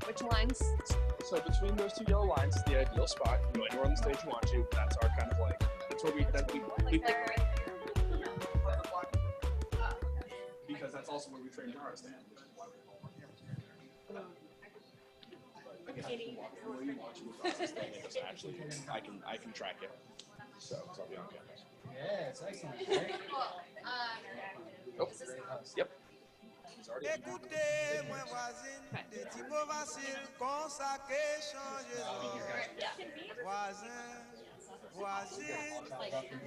Which lines? So between those two yellow lines is the ideal spot. You can go anywhere on the stage you want to. That's our kind of like, that's where we because that's also where we train our stand. Where you want to across the stand, it doesn't actually, I can track it. So I'll be on campus. Yeah, it's excellent. Oh, yep. Écoutez, moi voisine, des petits mots faciles, comme ça que change voisin, voisine,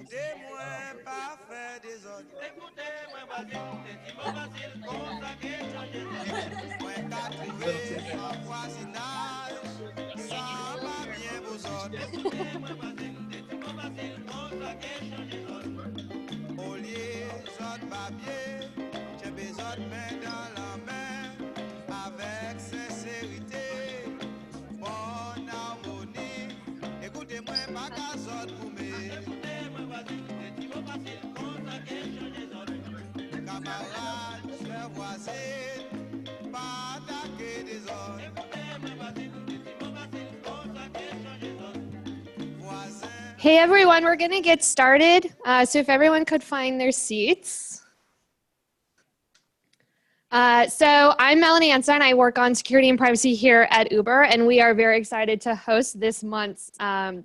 des moins pas faire des autres. Écoutez, moi voisine, des petits mots faciles, comme ça que change moi qu'à trouver un voisinage, ça va bien vous autres. Écoutez, moi voisine, des petits mots faciles, comme ça que change au lieu, autres papiers. J'ai besoin de main dans la main, avec sincérité, bonne harmonie. Écoutez-moi, pas qu'à zot pour me. Écoutez-moi, vas-y, c'est tu vas passer comme ça que change les autres. Camarades, chers voisins, pas attaquer des autres. Écoutez-moi, vas-y, c'est tu vas passer comme ça que change les autres. Voisins. Hey everyone, we're gonna get started. So if everyone could find their seats. So I'm Melanie Ensign. I work on security and privacy here at Uber, and we are very excited to host this month's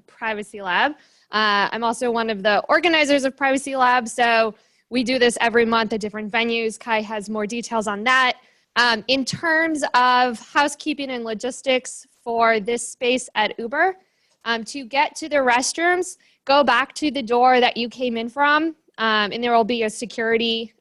Privacy Lab. I'm also one of the organizers of Privacy Lab, so we do this every month at different venues. Kai has more details on that. In terms of housekeeping and logistics for this space at Uber, to get to the restrooms, go back to the door that you came in from. And there will be a security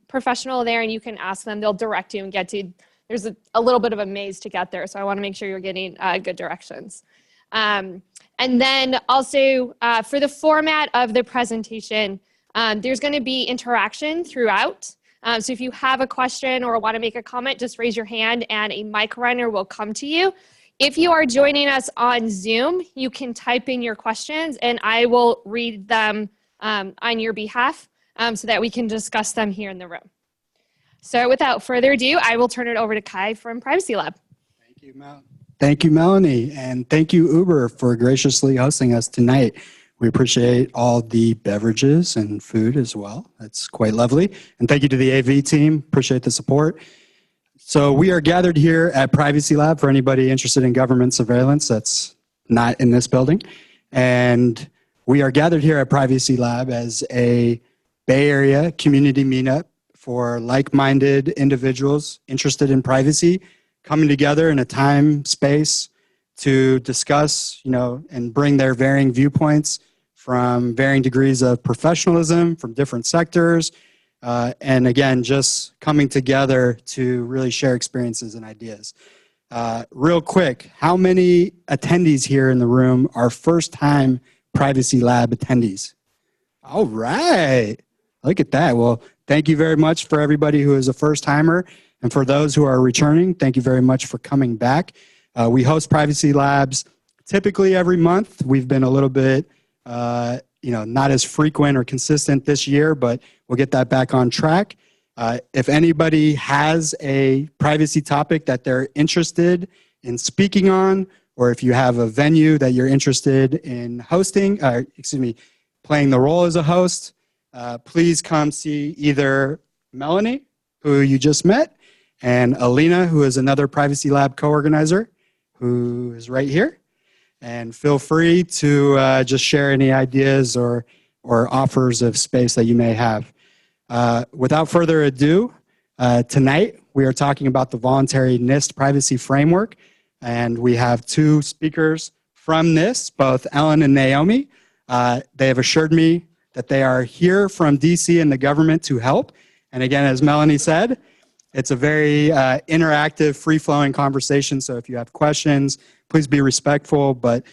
professional there, and you can ask them. They'll direct you and get to, there's a little bit of a maze to get there, so I want to make sure you're getting good directions. And then also for the format of the presentation, there's going to be interaction throughout. So if you have a question or want to make a comment, just raise your hand and a mic runner will come to you. If you are joining us on Zoom, you can type in your questions and I will read them on your behalf so that we can discuss them here in the room. So without further ado, I will turn it over to Kai from Privacy Lab. Thank you, Thank you, Melanie, and thank you, Uber, for graciously hosting us tonight. We appreciate all the beverages and food as well. That's quite lovely. And thank you to the AV team. Appreciate the support. So we are gathered here at Privacy Lab for anybody interested in government surveillance that's not in this building. And we are gathered here at Privacy Lab as a Bay Area community meetup for like-minded individuals interested in privacy, coming together in a time, space to discuss, and bring their varying viewpoints from varying degrees of professionalism from different sectors. And again, just coming together to really share experiences and ideas. Real quick, how many attendees here in the room are first-time Privacy Lab attendees? All right, look at that. Well, thank you very much for everybody who is a first-timer, and for those who are returning, thank you very much for coming back. We host Privacy Labs typically every month. We've been a little bit, not as frequent or consistent this year, but we'll get that back on track. If anybody has a privacy topic that they're interested in speaking on, or if you have a venue that you're interested in hosting, playing the role as a host, please come see either Melanie, who you just met, and Alina, who is another Privacy Lab co-organizer, who is right here. And feel free to just share any ideas or offers of space that you may have. Without further ado, tonight we are talking about the voluntary NIST privacy framework. And we have two speakers from NIST, both Ellen and Naomi. They have assured me that they are here from DC and the government to help. And again, as Melanie said, it's a very interactive, free-flowing conversation. So if you have questions, please be respectful. But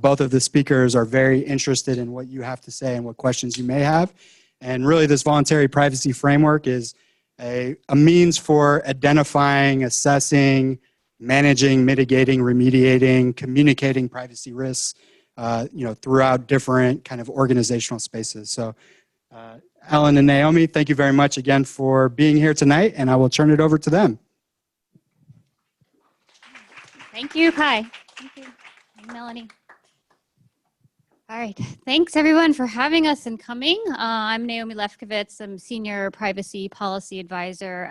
both of the speakers are very interested in what you have to say and what questions you may have. And really, this voluntary privacy framework is a means for identifying, assessing, managing, mitigating, remediating, communicating privacy risks, throughout different kind of organizational spaces. So Ellen and Naomi, thank you very much again for being here tonight, and I will turn it over to them. Thank you, Pi. Thank you, Melanie. All right, thanks everyone for having us and coming. I'm Naomi Lefkovitz. I'm Senior Privacy Policy Advisor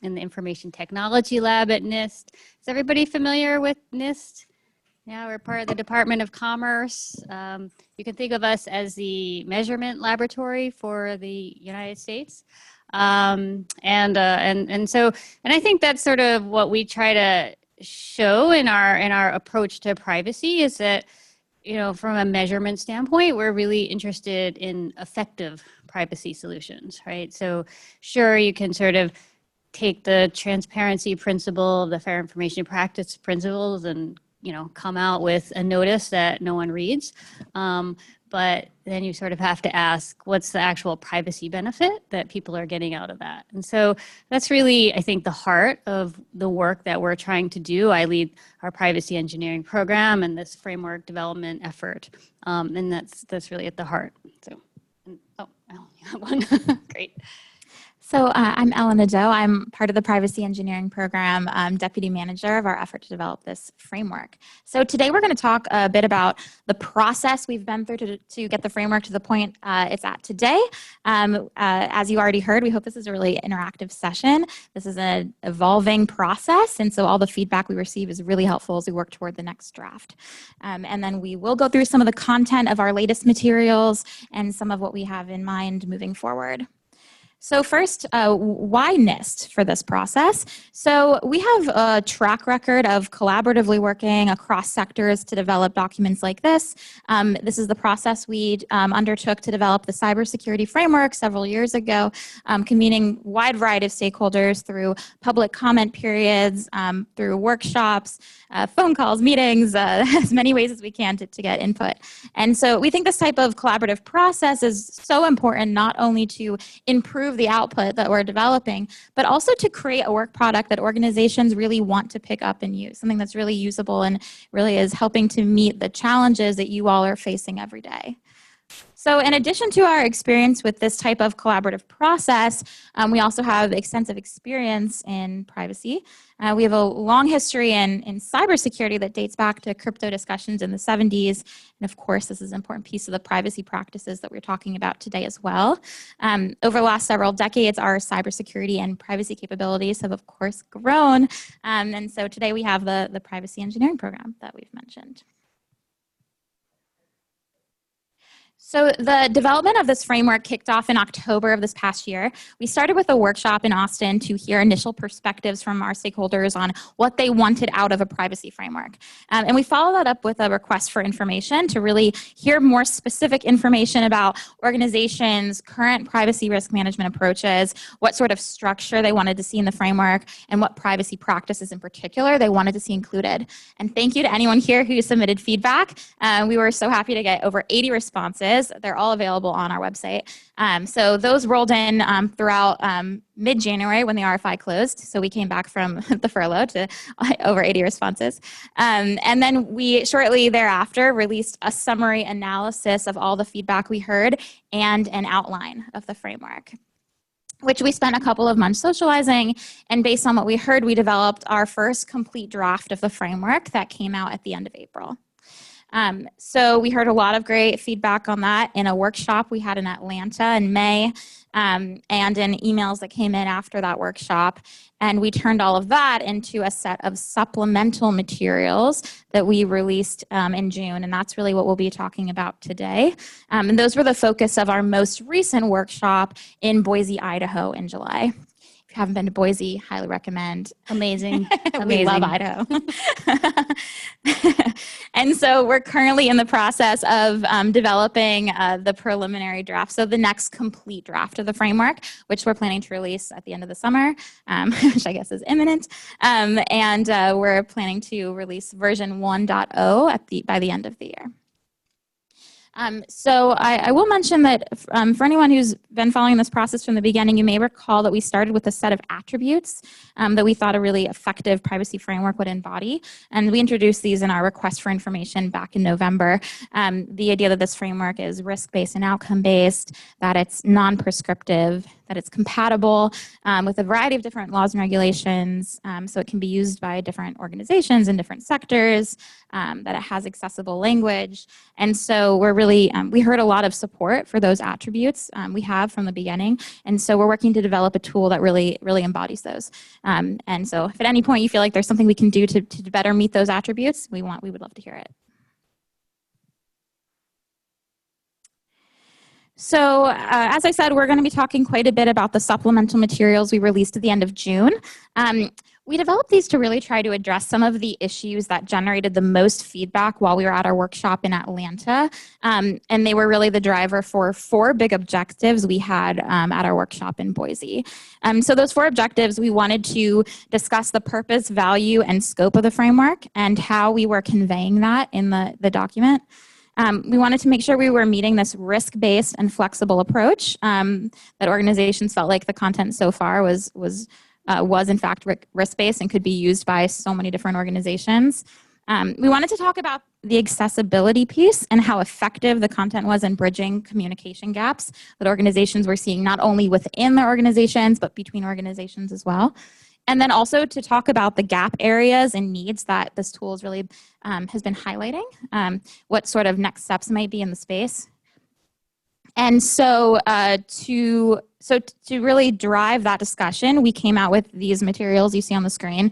in the Information Technology Lab at NIST. Is everybody familiar with NIST? Yeah, we're part of the Department of Commerce. You can think of us as the measurement laboratory for the United States. And I think that's sort of what we try to show in our approach to privacy is that, you know, from a measurement standpoint, we're really interested in effective privacy solutions, right? So sure, you can sort of take the transparency principle, the fair information practice principles, and, you know, come out with a notice that no one reads. But then you sort of have to ask, what's the actual privacy benefit that people are getting out of that? And so that's really, I think, the heart of the work that we're trying to do. I lead our privacy engineering program and this framework development effort. And that's really at the heart. So, oh, I only have one. Great. So I'm Nadeau. I'm part of the privacy engineering program, deputy manager of our effort to develop this framework. So today we're going to talk a bit about the process we've been through to get the framework to the point it's at today. As you already heard, we hope this is a really interactive session. This is an evolving process, and so all the feedback we receive is really helpful as we work toward the next draft. And then we will go through some of the content of our latest materials and some of what we have in mind moving forward. So first, why NIST for this process? So we have a track record of collaboratively working across sectors to develop documents like this. This is the process we undertook to develop the cybersecurity framework several years ago, convening a wide variety of stakeholders through public comment periods, through workshops, phone calls, meetings, as many ways as we can to get input. And so we think this type of collaborative process is so important not only to improve the output that we're developing, but also to create a work product that organizations really want to pick up and use, something that's really usable and really is helping to meet the challenges that you all are facing every day. So in addition to our experience with this type of collaborative process, we also have extensive experience in privacy. We have a long history in cybersecurity that dates back to crypto discussions in the 70s. And of course, this is an important piece of the privacy practices that we're talking about today as well. Over the last several decades, our cybersecurity and privacy capabilities have, of course, grown. And so today we have the privacy engineering program that we've mentioned. So the development of this framework kicked off in October of this past year. We started with a workshop in Austin to hear initial perspectives from our stakeholders on what they wanted out of a privacy framework. And we followed that up with a request for information to really hear more specific information about organizations' current privacy risk management approaches, what sort of structure they wanted to see in the framework, and what privacy practices in particular they wanted to see included. And thank you to anyone here who submitted feedback. We were so happy to get over 80 responses. They're all available on our website. So those rolled in throughout mid-January when the RFI closed. So we came back from the furlough to over 80 responses. And then we shortly thereafter released a summary analysis of all the feedback we heard and an outline of the framework, which we spent a couple of months socializing. And based on what we heard, we developed our first complete draft of the framework that came out at the end of April. So we heard a lot of great feedback on that in a workshop we had in Atlanta in May, and in emails that came in after that workshop. And we turned all of that into a set of supplemental materials that we released in June. And that's really what we'll be talking about today. And those were the focus of our most recent workshop in Boise, Idaho in July. If you haven't been to Boise, highly recommend. Amazing. We love Idaho. And so we're currently in the process of developing the preliminary draft, so the next complete draft of the framework, which we're planning to release at the end of the summer, which I guess is imminent. And we're planning to release version 1.0 by the end of the year. So I will mention that for anyone who's been following this process from the beginning, you may recall that we started with a set of attributes that we thought a really effective privacy framework would embody. And we introduced these in our request for information back in November. The idea that this framework is risk-based and outcome-based, that it's non-prescriptive, that it's compatible with a variety of different laws and regulations, so it can be used by different organizations in different sectors, that it has accessible language. And so we're really, we heard a lot of support for those attributes we have from the beginning. And so we're working to develop a tool that really embodies those. And so if at any point you feel like there's something we can do to better meet those attributes, we would love to hear it. So as I said, we're going to be talking quite a bit about the supplemental materials we released at the end of June. We developed these to really try to address some of the issues that generated the most feedback while we were at our workshop in Atlanta. And they were really the driver for 4 big objectives we had at our workshop in Boise. So those 4 objectives, we wanted to discuss the purpose, value, and scope of the framework and how we were conveying that in the document. We wanted to make sure we were meeting this risk-based and flexible approach, that organizations felt like the content so far was in fact risk-based and could be used by so many different organizations. We wanted to talk about the accessibility piece and how effective the content was in bridging communication gaps that organizations were seeing not only within their organizations, but between organizations as well. And then also to talk about the gap areas and needs that this tool is really has been highlighting, what sort of next steps might be in the space. And so to really drive that discussion, we came out with these materials you see on the screen.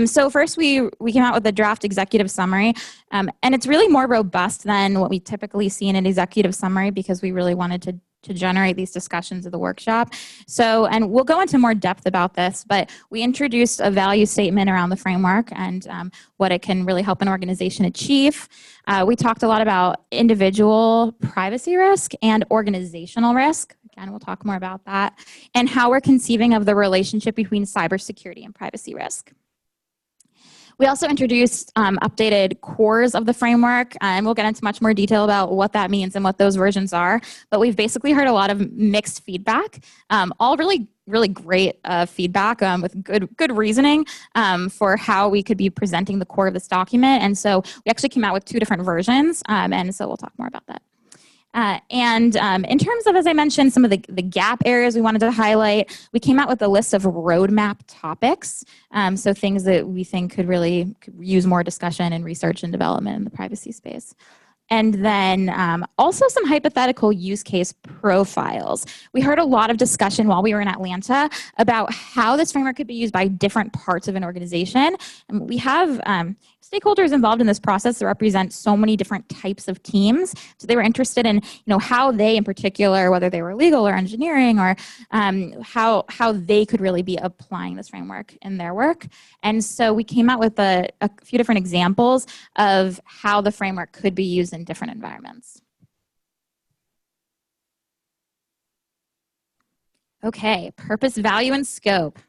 So first we came out with a draft executive summary, and it's really more robust than what we typically see in an executive summary because we really wanted to generate these discussions at the workshop. So, and we'll go into more depth about this, but we introduced a value statement around the framework and what it can really help an organization achieve. We talked a lot about individual privacy risk and organizational risk. Again, we'll talk more about that, and how we're conceiving of the relationship between cybersecurity and privacy risk. We also introduced updated cores of the framework, and we'll get into much more detail about what that means and what those versions are. But we've basically heard a lot of mixed feedback, all really great feedback with good reasoning for how we could be presenting the core of this document. And so we actually came out with 2 different versions, and so we'll talk more about that. In terms of, as I mentioned, some of the gap areas we wanted to highlight, we came out with a list of roadmap topics, so things that we think could use more discussion and research and development in the privacy space. And then also some hypothetical use case profiles. We heard a lot of discussion while we were in Atlanta about how this framework could be used by different parts of an organization. And we have stakeholders involved in this process that represent so many different types of teams. So they were interested in, how they in particular, whether they were legal or engineering, or how they could really be applying this framework in their work. And so we came out with a few different examples of how the framework could be used in different environments. Okay, purpose, value, and scope.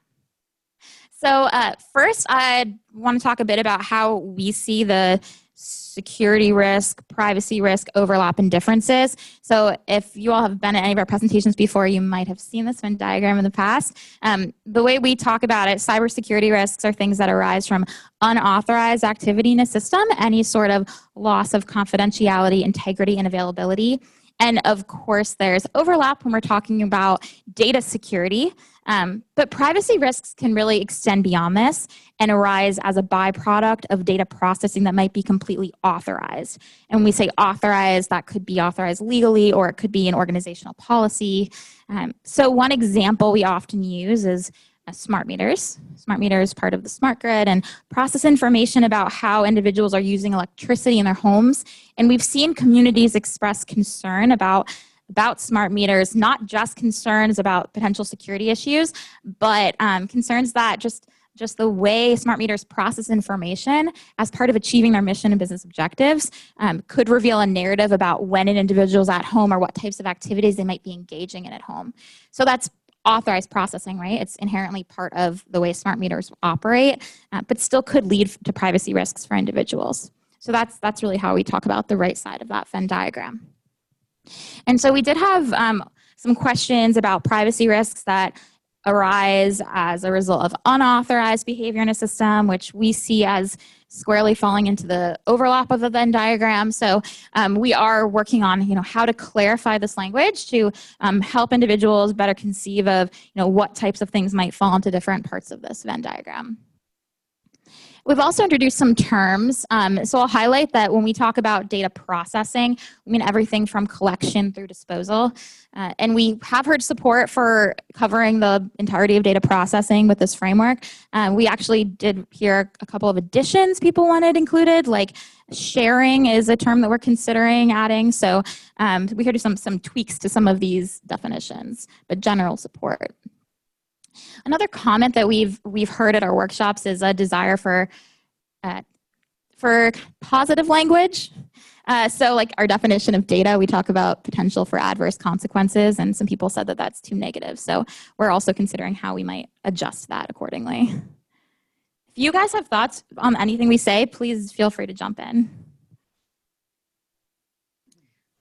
So first, I want to talk a bit about how we see the security risk, privacy risk overlap and differences. So if you all have been at any of our presentations before, you might have seen this Venn diagram in the past. The way we talk about it, cybersecurity risks are things that arise from unauthorized activity in a system, any sort of loss of confidentiality, integrity, and availability. And of course, there's overlap when we're talking about data security, but privacy risks can really extend beyond this and arise as a byproduct of data processing that might be completely authorized. And when we say authorized, that could be authorized legally, or it could be an organizational policy. So one example we often use is smart meters. Smart meters, part of the smart grid, and process information about how individuals are using electricity in their homes. And we've seen communities express concern about smart meters, not just concerns about potential security issues, but concerns that just the way smart meters process information as part of achieving their mission and business objectives could reveal a narrative about when an individual is at home or what types of activities they might be engaging in at home. So that's authorized processing, right? It's inherently part of the way smart meters operate, but still could lead to privacy risks for individuals. So that's really how we talk about the right side of that Venn diagram. And so we did have some questions about privacy risks that arise as a result of unauthorized behavior in a system, which we see as squarely falling into the overlap of the Venn diagram. So we are working on, how to clarify this language to help individuals better conceive of, what types of things might fall into different parts of this Venn diagram. We've also introduced some terms. So I'll highlight that when we talk about data processing, we mean everything from collection through disposal. And we have heard support for covering the entirety of data processing with this framework. We actually did hear a couple of additions people wanted included, like sharing is a term that we're considering adding. So we heard some tweaks to some of these definitions, but general support. Another comment that we've heard at our workshops is a desire for positive language. So like our definition of data, we talk about potential for adverse consequences, and some people said that that's too negative. So we're also considering how we might adjust that accordingly. If you guys have thoughts on anything we say, please feel free to jump in.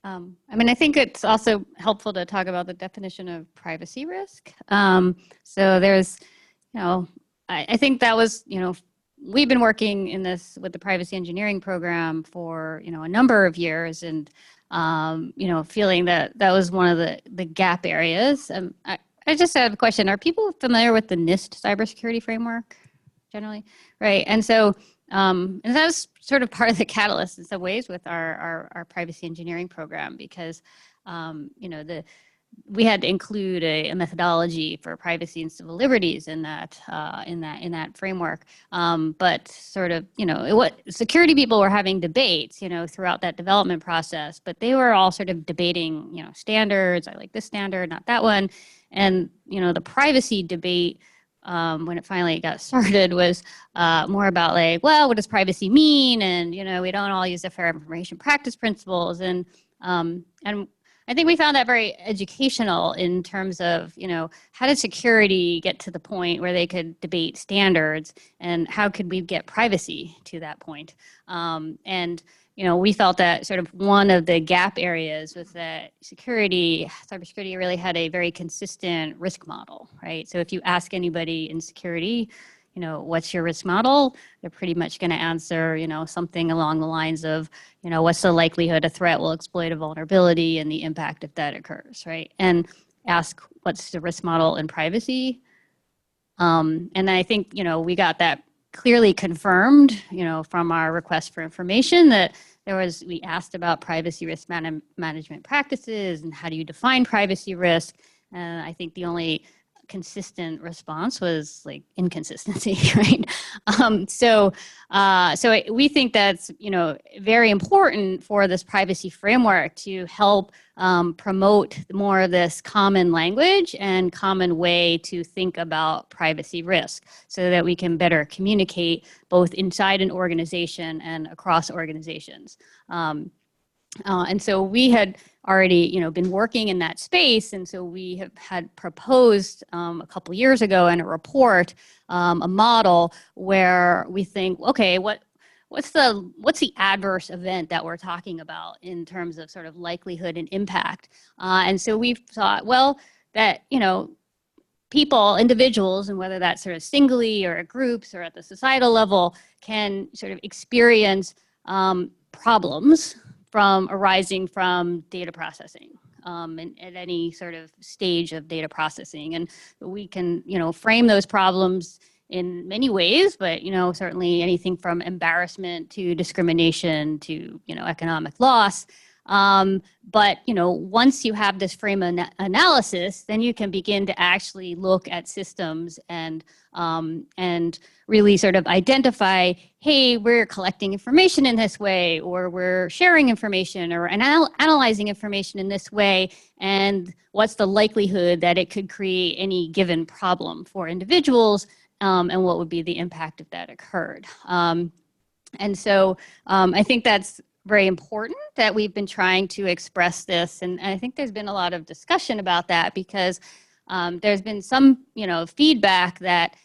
I think it's also helpful to talk about the definition of privacy risk. So there's, I think that was, we've been working in this with the privacy engineering program for, a number of years, and, feeling that that was one of the gap areas. I just have a question. Are people familiar with the NIST cybersecurity framework generally? Right. And so, and that was sort of part of the catalyst in some ways with our privacy engineering program, because, we had to include a methodology for privacy and civil liberties in that framework. But sort of, security people were having debates, throughout that development process, but they were all sort of debating, standards. I like this standard, not that one. And, the privacy debate, when it finally got started, was more about like, well, what does privacy mean? And, we don't all use the fair information practice principles. And I think we found that very educational in terms of, how did security get to the point where they could debate standards, and how could we get privacy to that point? And we felt that sort of one of the gap areas was that cybersecurity really had a very consistent risk model, right? So if you ask anybody in security, what's your risk model? They're pretty much going to answer, something along the lines of, what's the likelihood a threat will exploit a vulnerability and the impact if that occurs, right? And ask, what's the risk model in privacy? And I think, we got that clearly confirmed, from our request for information, that we asked about privacy risk management practices and how do you define privacy risk. And I think the only consistent response was like inconsistency, right? So we think that's, very important for this privacy framework to help promote more of this common language and common way to think about privacy risk, so that we can better communicate both inside an organization and across organizations. And so we had already, been working in that space, and so we had proposed a couple years ago in a report, a model where we think, okay, what's the adverse event that we're talking about in terms of sort of likelihood and impact? And so we've thought, well, that people, individuals, and whether that's sort of singly or at groups or at the societal level, can sort of experience problems arising from data processing at any sort of stage of data processing. And we can, frame those problems in many ways, but, certainly anything from embarrassment to discrimination to, economic loss. But, once you have this frame analysis, then you can begin to actually look at systems and really sort of identify, hey, we're collecting information in this way, or we're sharing information, or analyzing information in this way, and what's the likelihood that it could create any given problem for individuals, and what would be the impact if that occurred. And so I think that's very important that we've been trying to express this, and I think there's been a lot of discussion about that, because there's been some, feedback that,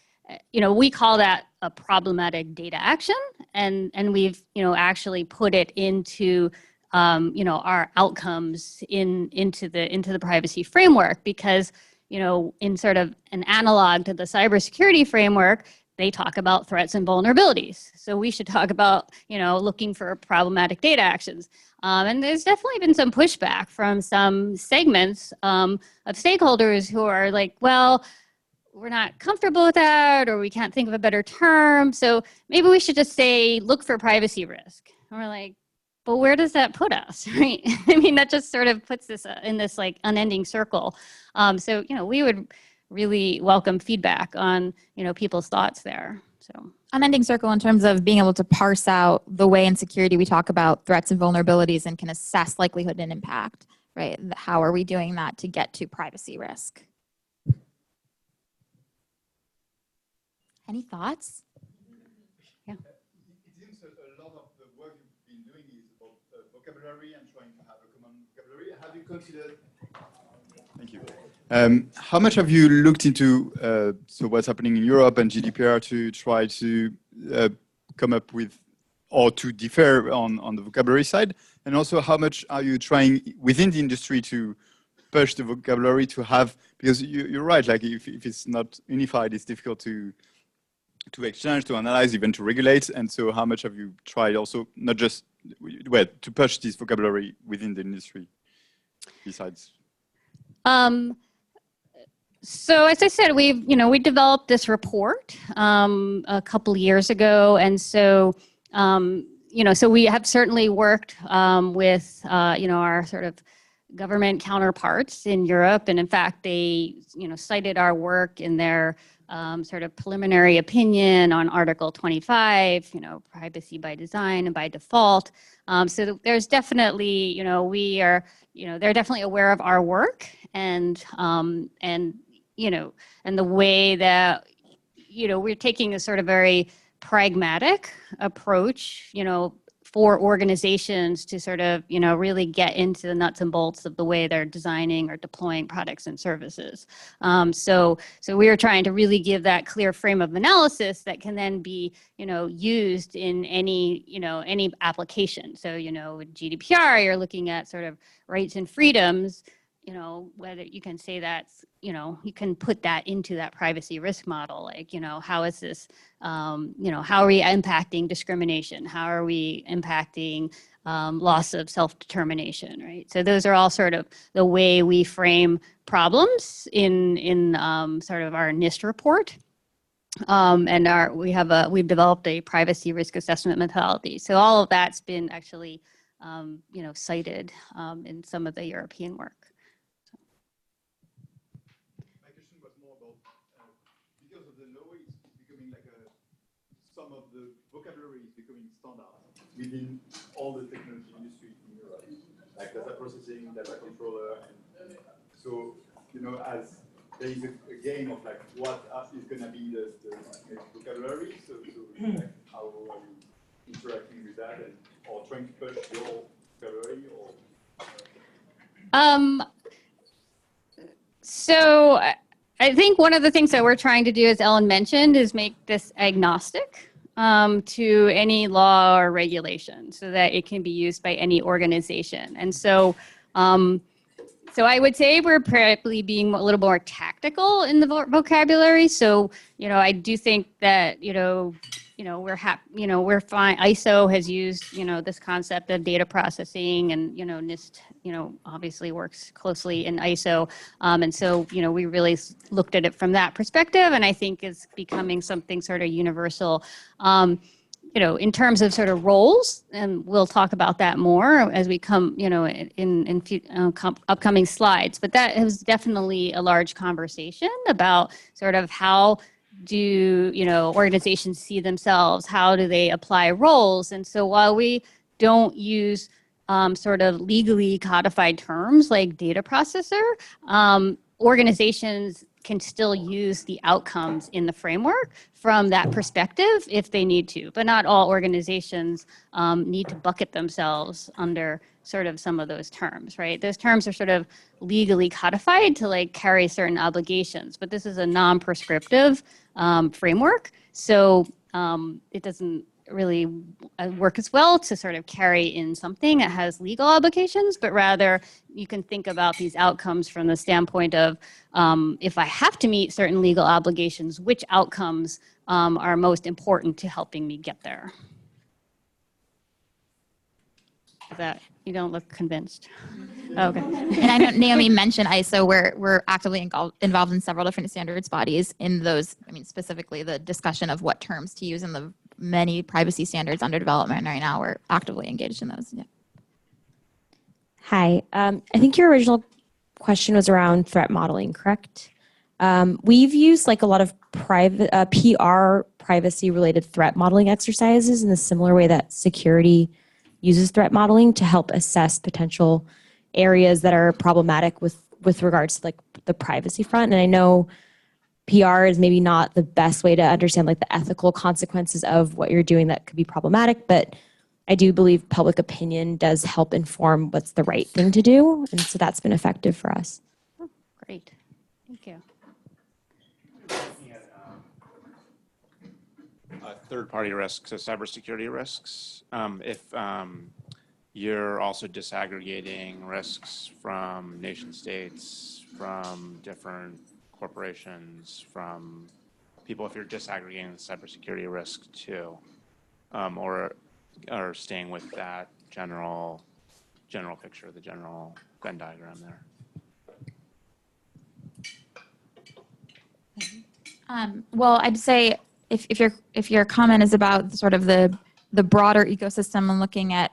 we call that a problematic data action, and we've, actually put it into our outcomes into the privacy framework, because, in sort of an analog to the cybersecurity framework, they talk about threats and vulnerabilities. So we should talk about, looking for problematic data actions. And there's definitely been some pushback from some segments of stakeholders who are like, well, we're not comfortable with that, or we can't think of a better term. So maybe we should just say, look for privacy risk. And we're like, but where does that put us, right? I mean, that just sort of puts this in this like unending circle. So, we would really welcome feedback on, people's thoughts there. So Unending circle in terms of being able to parse out the way in security we talk about threats and vulnerabilities and can assess likelihood and impact, right? How are we doing that to get to privacy risk? Any thoughts? Yeah. It seems that a lot of the work you've been doing is about vocabulary and trying to have a common vocabulary. Have you considered? Thank you. How much have you looked into so what's happening in Europe and GDPR to try to come up with or to differ on the vocabulary side? And also, how much are you trying within the industry to push the vocabulary to have? Because you're right. Like if it's not unified, it's difficult to exchange, to analyze, even to regulate. And so how much have you tried also, not just, to push this vocabulary within the industry besides? So as I said, we developed this report a couple years ago. And so, so we have certainly worked with, our sort of government counterparts in Europe. And in fact, they, cited our work in their sort of preliminary opinion on Article 25, privacy by design and by default. So there's definitely, we are, they're definitely aware of our work and the way that, we're taking a sort of very pragmatic approach, for organizations to sort of, really get into the nuts and bolts of the way they're designing or deploying products and services. So we are trying to really give that clear frame of analysis that can then be, used in any application. So, with GDPR, you're looking at sort of rights and freedoms, whether you can say that's, you can put that into that privacy risk model. Like, how is this, how are we impacting discrimination? How are we impacting loss of self-determination, right? So those are all sort of the way we frame problems in sort of our NIST report. And we've developed a privacy risk assessment methodology. So all of that's been actually, cited in some of the European work. Some of the vocabulary is becoming standard within all the technology industry in Europe, like data processing, data controller. And so, as there is a game of like what is going to be the vocabulary, so like how are you interacting with that or trying to push your vocabulary or? So I think one of the things that we're trying to do, as Ellen mentioned, is make this agnostic to any law or regulation so that it can be used by any organization. And so, so I would say we're probably being a little more tactical in the vocabulary. So, I do think that, we're fine. ISO has used, this concept of data processing, and, NIST, obviously works closely in ISO. And so, we really looked at it from that perspective, and I think it's becoming something sort of universal. In terms of sort of roles, and we'll talk about that more as we come, in upcoming slides. But that was definitely a large conversation about sort of how do, organizations see themselves? How do they apply roles? And so while we don't use sort of legally codified terms like data processor, organizations can still use the outcomes in the framework from that perspective if they need to. But not all organizations need to bucket themselves under sort of some of those terms, right? Those terms are sort of legally codified to like carry certain obligations, but this is a non-prescriptive framework. So it doesn't really work as well to sort of carry in something that has legal obligations, but rather you can think about these outcomes from the standpoint of if I have to meet certain legal obligations, which outcomes are most important to helping me get there. That you don't look convinced. Okay. And I know Naomi mentioned ISO. We're actively involved in several different standards bodies in those. I mean, specifically the discussion of what terms to use in the many privacy standards under development right now. We're actively engaged in those. Yeah. Hi. I think your original question was around threat modeling, correct? We've used like a lot of private PR privacy related threat modeling exercises in a similar way that security uses threat modeling to help assess potential areas that are problematic with regards to like the privacy front. And I know PR is maybe not the best way to understand like the ethical consequences of what you're doing that could be problematic, but I do believe public opinion does help inform what's the right thing to do. And so that's been effective for us. Oh, great. Thank you. Third-party risks, so cybersecurity risks. If you're also disaggregating risks from nation states, from different corporations, from people, if you're disaggregating the cybersecurity risk too, or staying with that general picture, the general Venn diagram there. Well, I'd say if your comment is about sort of the broader ecosystem and looking at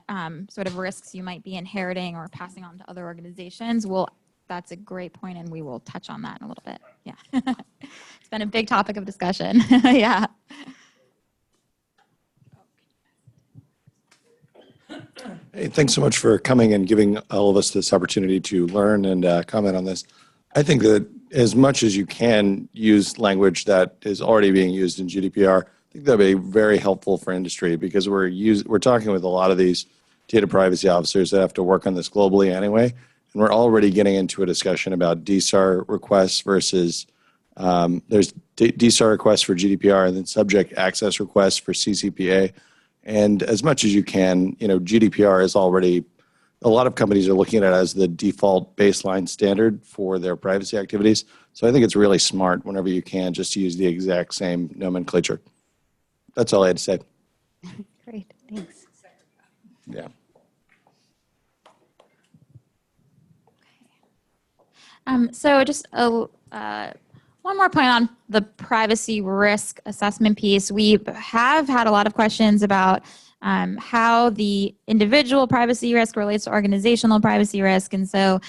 sort of risks you might be inheriting or passing on to other organizations, well, that's a great point, and we will touch on that in a little bit. Yeah, it's been a big topic of discussion. Yeah. Hey, thanks so much for coming and giving all of us this opportunity to learn and comment on this. I think that as much as you can use language that is already being used in GDPR, I think that'd be very helpful for industry, because we're talking with a lot of these data privacy officers that have to work on this globally anyway, and we're already getting into a discussion about DSAR requests versus there's DSAR requests for GDPR and then subject access requests for CCPA. And as much as you can, GDPR is already, a lot of companies are looking at it as the default baseline standard for their privacy activities. So I think it's really smart whenever you can just use the exact same nomenclature. That's all I had to say. Great, thanks. Yeah. So just one more point on the privacy risk assessment piece. We have had a lot of questions about how the individual privacy risk relates to organizational privacy risk. And so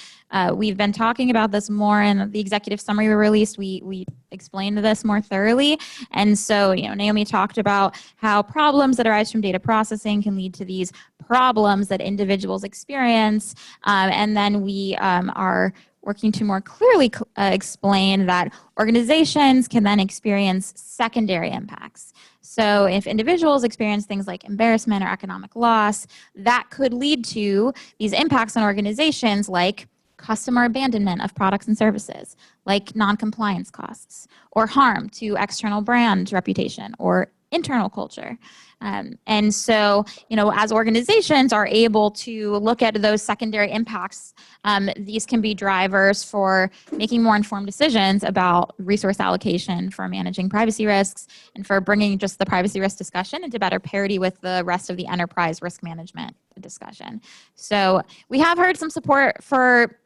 we've been talking about this more in the executive summary we released. We explained this more thoroughly. And so, Naomi talked about how problems that arise from data processing can lead to these problems that individuals experience. And then we are working to more clearly explain that organizations can then experience secondary impacts. So if individuals experience things like embarrassment or economic loss, that could lead to these impacts on organizations like customer abandonment of products and services, like non-compliance costs, or harm to external brand reputation or internal culture. And so, as organizations are able to look at those secondary impacts, these can be drivers for making more informed decisions about resource allocation, for managing privacy risks, and for bringing just the privacy risk discussion into better parity with the rest of the enterprise risk management discussion. So we have heard some support for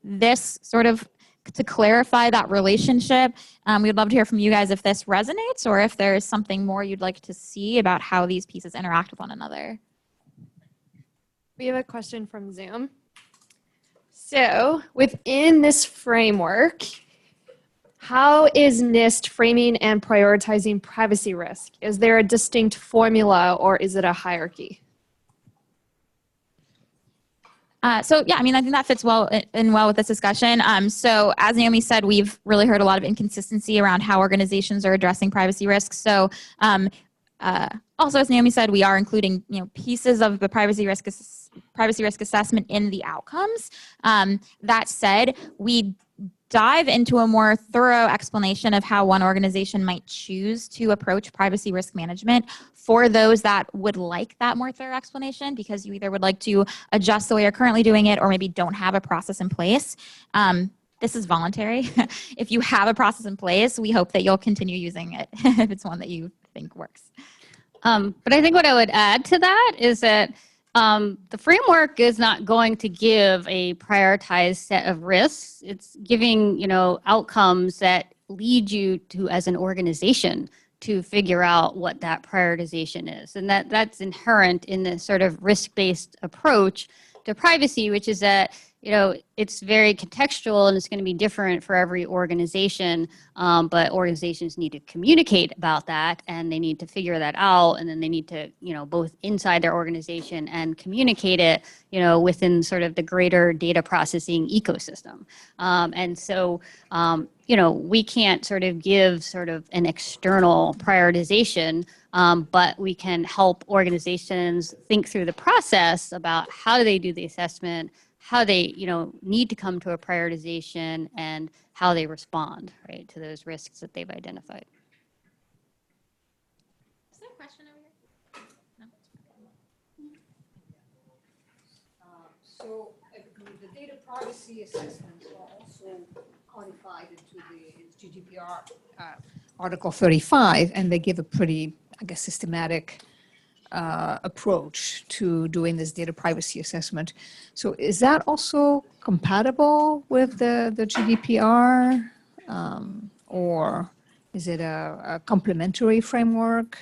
this sort of to clarify that relationship. We'd love to hear from you guys if this resonates or if there's something more you'd like to see about how these pieces interact with one another. We have a question from Zoom. So within this framework, how is NIST framing and prioritizing privacy risk? Is there a distinct formula or is it a hierarchy? So yeah, I think that fits well with this discussion. So as Naomi said, we've really heard a lot of inconsistency around how organizations are addressing privacy risks. So also, as Naomi said, we are including pieces of the privacy risk assessment in the outcomes. That said, we dive into a more thorough explanation of how one organization might choose to approach privacy risk management for those that would like that more thorough explanation, because you either would like to adjust the way you're currently doing it or maybe don't have a process in place. This is voluntary. If you have a process in place, we hope that you'll continue using it if it's one that you think works. But I think what I would add to that is that the framework is not going to give a prioritized set of risks. It's giving, outcomes that lead you to, as an organization, to figure out what that prioritization is. And that's inherent in this sort of risk-based approach to privacy, which is that, it's very contextual and it's going to be different for every organization, but organizations need to communicate about that and they need to figure that out, and then they need to, both inside their organization and communicate it, within sort of the greater data processing ecosystem. And so, we can't sort of give sort of an external prioritization, but we can help organizations think through the process about how do they do the assessment, how they, need to come to a prioritization, and how they respond, right, to those risks that they've identified. Is there a question over here? No? So the data privacy assessments are also codified into the GDPR Article 35, and they give a pretty, systematic approach to doing this data privacy assessment. So is that also compatible with the GDPR, or is it a complementary framework?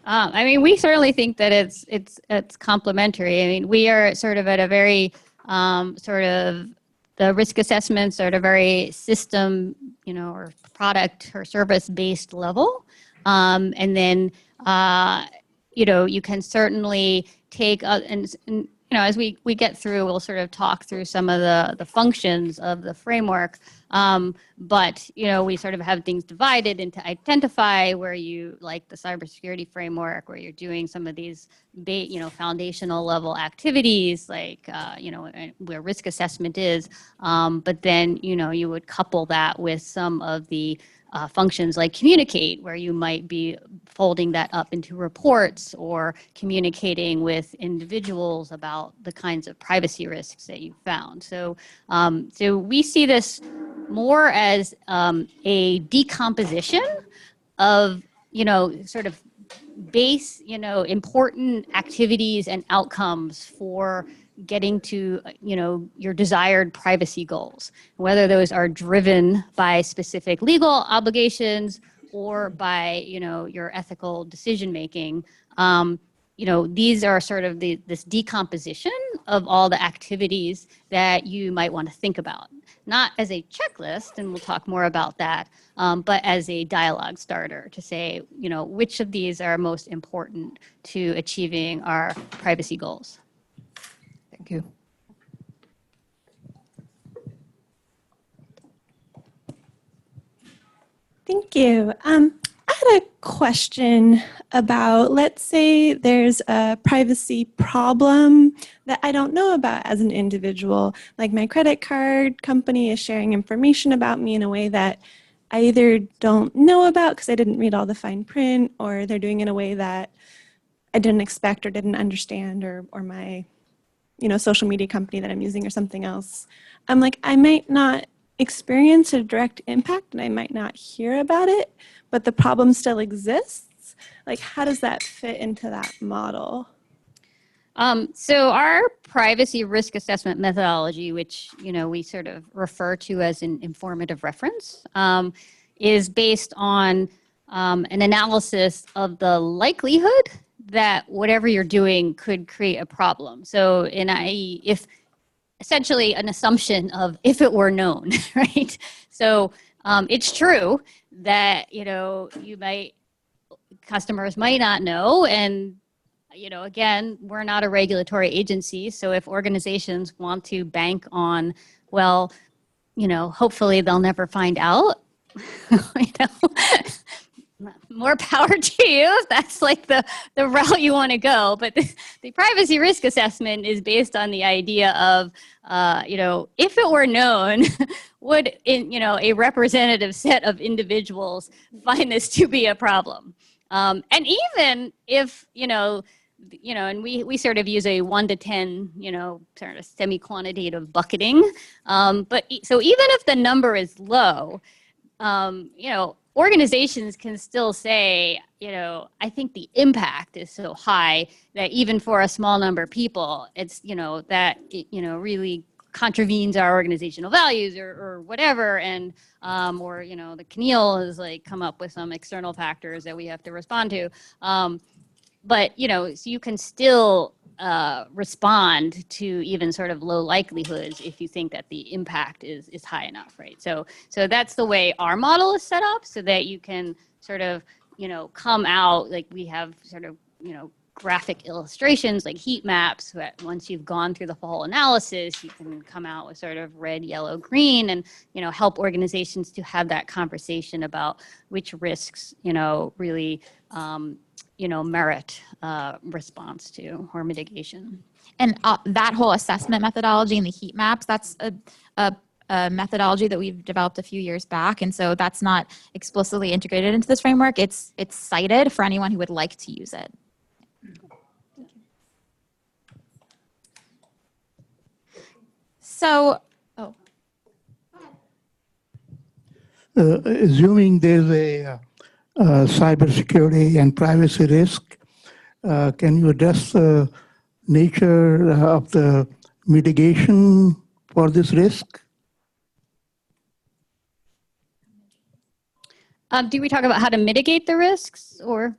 We certainly think that it's complementary. We are sort of at a very the risk assessments are at a very system, or product or service based level, and then you can certainly take as we get through, we'll sort of talk through some of the functions of the framework. But, we sort of have things divided into identify, where you, like the cybersecurity framework, where you're doing some of these, foundational level activities, like, where risk assessment is. But then, you would couple that with some of the functions like communicate, where you might be folding that up into reports or communicating with individuals about the kinds of privacy risks that you found. So, so we see this more as a decomposition of, sort of base, important activities and outcomes for getting to, your desired privacy goals, whether those are driven by specific legal obligations or by, your ethical decision making. These are sort of this decomposition of all the activities that you might want to think about, not as a checklist, and we'll talk more about that, but as a dialogue starter to say, which of these are most important to achieving our privacy goals. Thank you. Thank you. I had a question about, let's say there's a privacy problem that I don't know about as an individual. Like my credit card company is sharing information about me in a way that I either don't know about because I didn't read all the fine print, or they're doing it in a way that I didn't expect or didn't understand, or my social media company that I'm using or something else. I'm like, I might not experience a direct impact and I might not hear about it, but the problem still exists. Like, how does that fit into that model? So our privacy risk assessment methodology, which, we sort of refer to as an informative reference, is based on an analysis of the likelihood that whatever you're doing could create a problem. So if essentially an assumption of if it were known, right? So it's true that, customers might not know. And, again, we're not a regulatory agency. So if organizations want to bank on, well, hopefully they'll never find out, more power to you if that's like the route you want to go. But the privacy risk assessment is based on the idea of, if it were known, would a representative set of individuals find this to be a problem? And even if, and we sort of use a 1 to 10, sort of semi-quantitative bucketing. So even if the number is low, organizations can still say, I think the impact is so high that even for a small number of people, it's, that it, really contravenes our organizational values or whatever. And, or, the CNIL has like come up with some external factors that we have to respond to. But, so you can still respond to even sort of low likelihoods if you think that the impact is high enough, right? So that's the way our model is set up, so that you can sort of, come out, like we have sort of, graphic illustrations like heat maps that once you've gone through the whole analysis, you can come out with sort of red, yellow, green, and, help organizations to have that conversation about which risks, really, merit response to or mitigation. And that whole assessment methodology and the heat maps, that's a methodology that we've developed a few years back. And so that's not explicitly integrated into this framework. It's cited for anyone who would like to use it. So, assuming there's a cybersecurity and privacy risk, can you address the nature of the mitigation for this risk? Do we talk about how to mitigate the risks, or?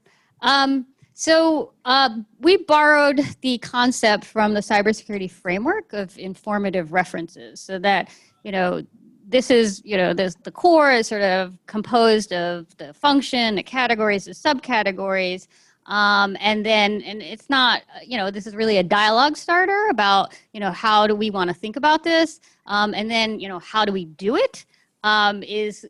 We borrowed the concept from the cybersecurity framework of informative references, so that, this is, the core is sort of composed of the function, the categories, the subcategories, and it's not, this is really a dialogue starter about, how do we want to think about this, and then, how do we do it, is,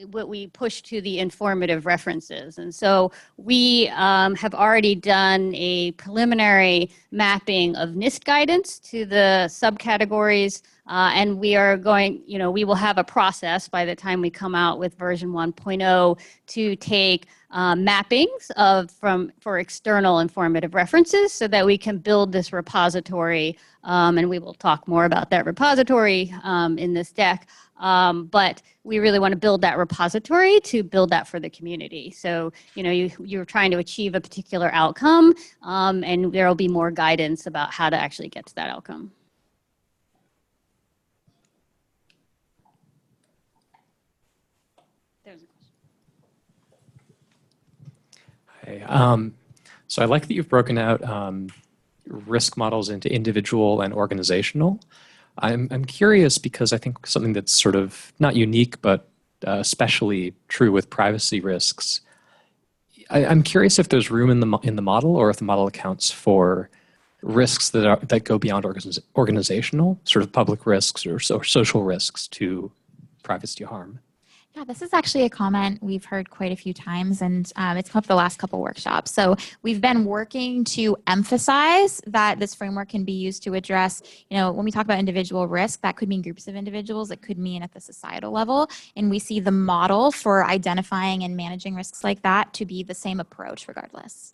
what we push to the informative references. And so we have already done a preliminary mapping of NIST guidance to the subcategories, and we are going, we will have a process by the time we come out with version 1.0 to take mappings for external informative references, so that we can build this repository, and we will talk more about that repository in this deck. But we really want to build that repository to build that for the community. So, you're trying to achieve a particular outcome, and there will be more guidance about how to actually get to that outcome. Hi. So I like that you've broken out risk models into individual and organizational. I'm curious because I think something that's sort of not unique, but especially true with privacy risks. I'm curious if there's room in the model, or if the model accounts for risks that go beyond organizational, sort of public risks or social risks to privacy harm. Yeah, this is actually a comment we've heard quite a few times, and it's come up the last couple workshops. So we've been working to emphasize that this framework can be used to address, when we talk about individual risk, that could mean groups of individuals, it could mean at the societal level, and we see the model for identifying and managing risks like that to be the same approach regardless.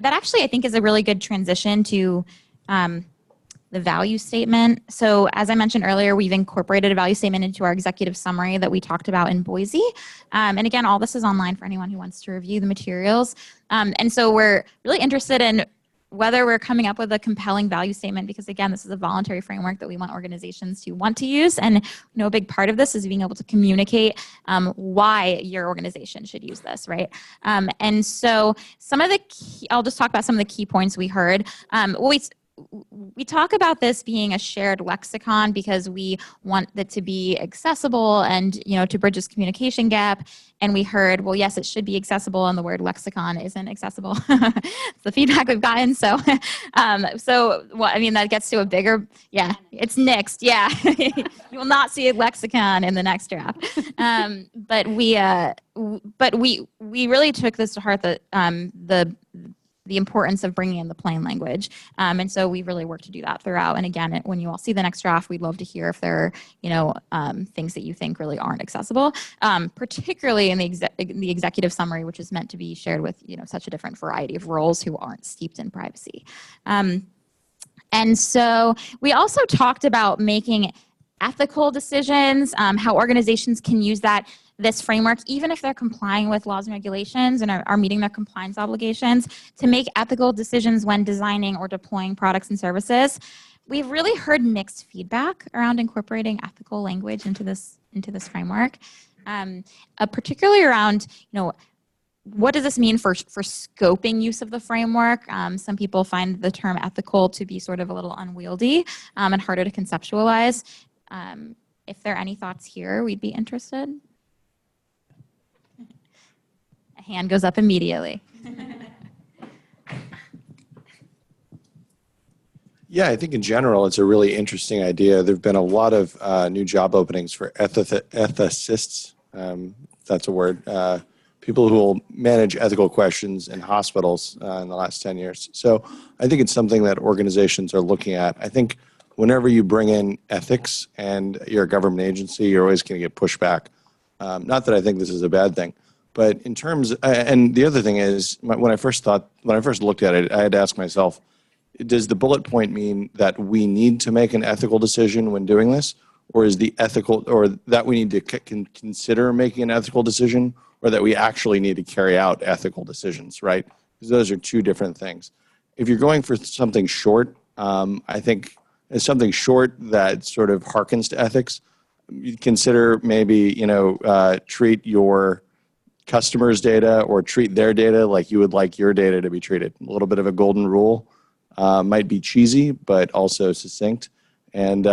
That actually, I think, is a really good transition to the value statement. So as I mentioned earlier, we've incorporated a value statement into our executive summary that we talked about in Boise. And again, all this is online for anyone who wants to review the materials. And so we're really interested in whether we're coming up with a compelling value statement, because again, this is a voluntary framework that we want organizations to want to use. And a big part of this is being able to communicate why your organization should use this, right? And so some of the key, I'll just talk about some of the key points we heard. we talk about this being a shared lexicon because we want it to be accessible and, to bridge this communication gap. And we heard, well, yes, it should be accessible, and the word lexicon isn't accessible. It's the feedback we've gotten. So, that gets to a bigger, it's nixed. Yeah, you will not see a lexicon in the next draft. But we really took this to heart, that the importance of bringing in the plain language. And so we really worked to do that throughout. And again, when you all see the next draft, we'd love to hear if there are, things that you think really aren't accessible, particularly in the executive summary, which is meant to be shared with, such a different variety of roles who aren't steeped in privacy. And so we also talked about making ethical decisions, how organizations can use this framework, even if they're complying with laws and regulations and are meeting their compliance obligations, to make ethical decisions when designing or deploying products and services. We've really heard mixed feedback around incorporating ethical language into this framework, particularly around, what does this mean for scoping use of the framework? Some people find the term ethical to be sort of a little unwieldy and harder to conceptualize. If there are any thoughts here, we'd be interested. A hand goes up immediately. Yeah, I think in general, it's a really interesting idea. There have been a lot of new job openings for ethicists. That's a word. People who will manage ethical questions in hospitals in the last 10 years. So I think it's something that organizations are looking at. I think whenever you bring in ethics and you're a government agency, you're always going to get pushback. Not that I think this is a bad thing, but in terms, and the other thing is, when I first looked at it, I had to ask myself, does the bullet point mean that we need to make an ethical decision when doing this, or is the ethical, or that we need to consider making an ethical decision, or that we actually need to carry out ethical decisions, right? Because those are two different things. If you're going for something short, I think it's something short that sort of harkens to ethics. You consider maybe, treat your customers' data or treat their data like you would like your data to be treated. A little bit of a golden rule. Might be cheesy, but also succinct and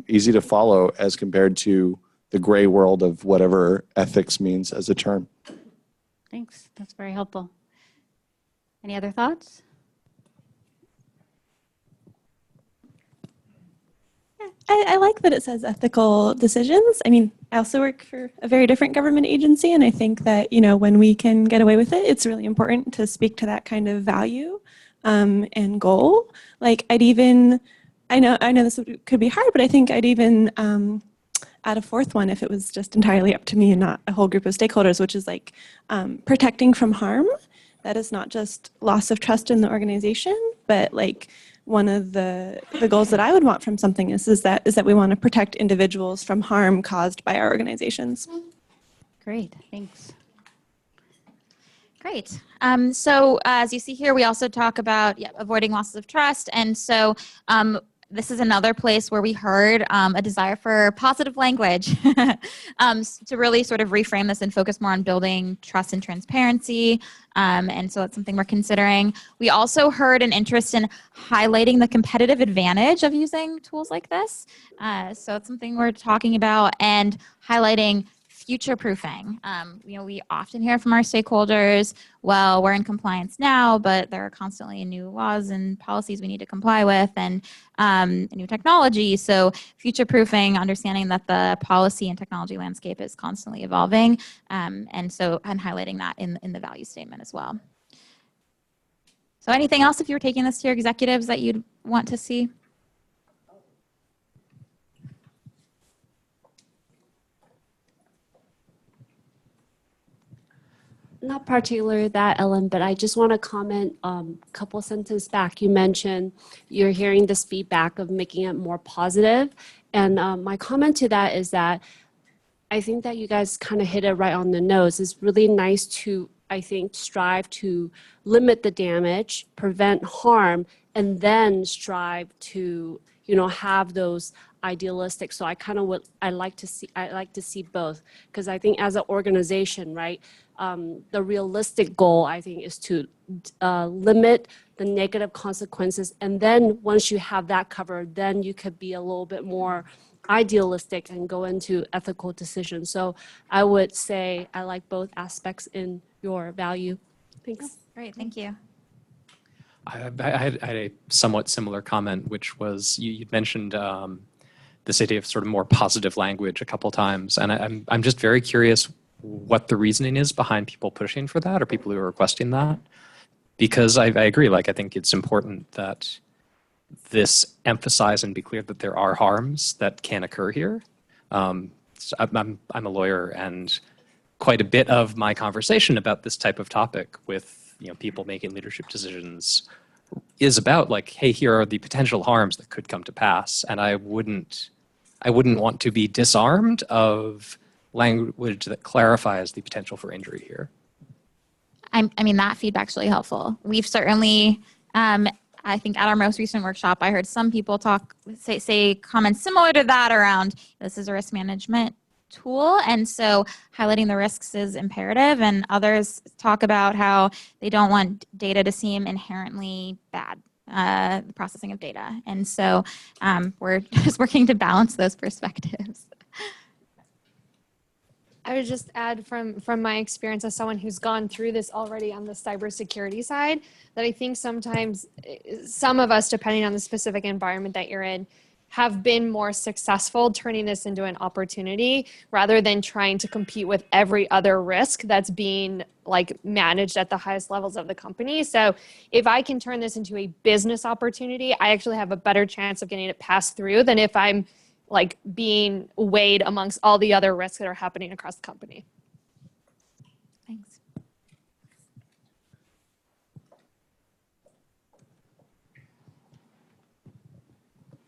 easy to follow as compared to the gray world of whatever ethics means as a term. Thanks. That's very helpful. Any other thoughts? I like that it says ethical decisions. I mean, I also work for a very different government agency, and I think that, when we can get away with it, it's really important to speak to that kind of value and goal. Like I know this could be hard, but I think I'd even add a fourth one if it was just entirely up to me and not a whole group of stakeholders, which is like protecting from harm. That is not just loss of trust in the organization, but like one of the goals that I would want from something is that we want to protect individuals from harm caused by our organizations. Great, thanks. Great. So as you see here, we also talk about avoiding losses of trust. And so this is another place where we heard a desire for positive language to really sort of reframe this and focus more on building trust and transparency. And so that's something we're considering. We also heard an interest in highlighting the competitive advantage of using tools like this. So it's something we're talking about, and highlighting future-proofing. We often hear from our stakeholders, well, we're in compliance now, but there are constantly new laws and policies we need to comply with, and new technology. So future-proofing, understanding that the policy and technology landscape is constantly evolving, and highlighting that in the value statement as well. So anything else, if you were taking this to your executives, that you'd want to see? Not particularly that, Ellen, but I just want to comment a couple sentences back. You mentioned you're hearing this feedback of making it more positive. And my comment to that is that I think that you guys kind of hit it right on the nose. It's really nice to, I think, strive to limit the damage, prevent harm, and then strive to, have those idealistic. So I like to see both, because I think as an organization, right, the realistic goal, I think, is to limit the negative consequences. And then once you have that covered, then you could be a little bit more idealistic and go into ethical decisions. So I would say I like both aspects in your value. Thanks. Great, thank you. I had a somewhat similar comment, which was you'd mentioned this idea of sort of more positive language a couple times, and I'm just very curious what the reasoning is behind people pushing for that or people who are requesting that, because I agree. Like I think it's important that this emphasize and be clear that there are harms that can occur here. So I'm a lawyer, and quite a bit of my conversation about this type of topic with people making leadership decisions is about like, hey, here are the potential harms that could come to pass, and I wouldn't want to be disarmed of language that clarifies the potential for injury here. I mean, that feedback's really helpful. We've certainly, I think at our most recent workshop, I heard some people say comments similar to that around this is a risk management tool, and so highlighting the risks is imperative, and others talk about how they don't want data to seem inherently bad, the processing of data. And so we're just working to balance those perspectives. I would just add from my experience as someone who's gone through this already on the cybersecurity side, that I think sometimes some of us, depending on the specific environment that you're in, have been more successful turning this into an opportunity rather than trying to compete with every other risk that's being like managed at the highest levels of the company. So if I can turn this into a business opportunity, I actually have a better chance of getting it passed through than if I'm like being weighed amongst all the other risks that are happening across the company. Thanks.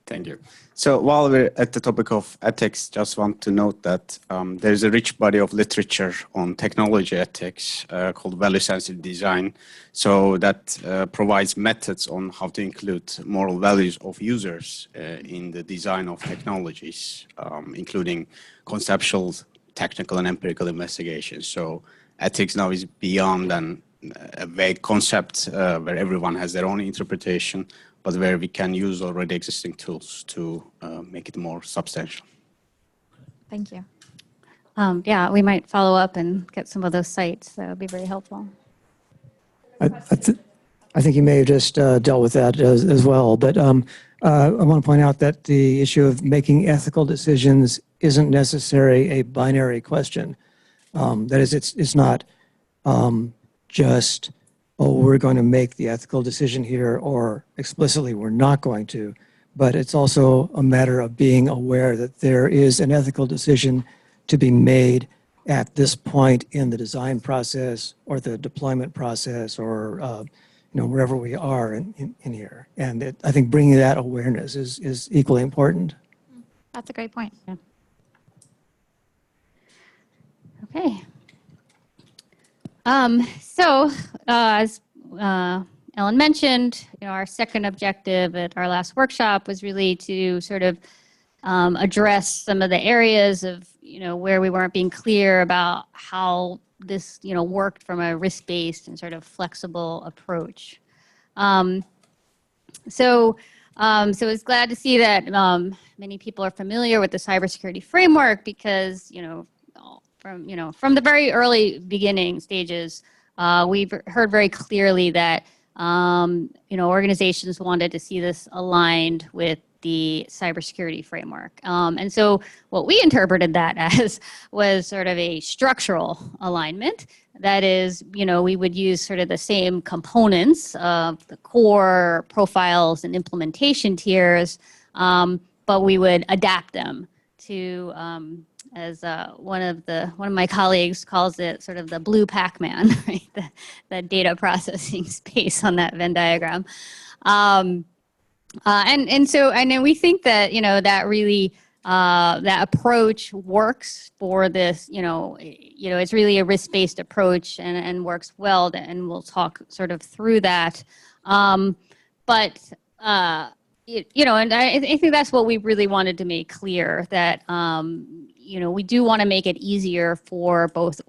Thank you. So while we're at the topic of ethics, just want to note that there's a rich body of literature on technology ethics called value-sensitive design. So that provides methods on how to include moral values of users in the design of technologies, including conceptual, technical, and empirical investigations. So ethics now is beyond a vague concept where everyone has their own interpretation, but where we can use already existing tools to make it more substantial. Thank you. Yeah, we might follow up and get some of those sites. That would be very helpful. I think you may have just dealt with that as well, but I want to point out that the issue of making ethical decisions isn't necessarily a binary question. That is, it's not just, oh, we're going to make the ethical decision here, or explicitly we're not going to, but it's also a matter of being aware that there is an ethical decision to be made at this point in the design process or the deployment process, or wherever we are in here. And I think bringing that awareness is equally important. That's a great point. Yeah. Okay. So as Ellen mentioned, our second objective at our last workshop was really to sort of address some of the areas of where we weren't being clear about how this worked from a risk-based and sort of flexible approach. So I was glad to see that many people are familiar with the cybersecurity framework, because from the very early beginning stages, we've heard very clearly that organizations wanted to see this aligned with the cybersecurity framework. And so what we interpreted that as was sort of a structural alignment. That is, we would use sort of the same components of the core profiles and implementation tiers, but we would adapt them to, as one of my colleagues calls it, sort of the blue Pac-Man, right? The data processing space on that Venn diagram. And then we think that that really that approach works for this. It's really a risk-based approach and works well. And we'll talk sort of through that. And I think that's what we really wanted to make clear, that we do want to make it easier for both,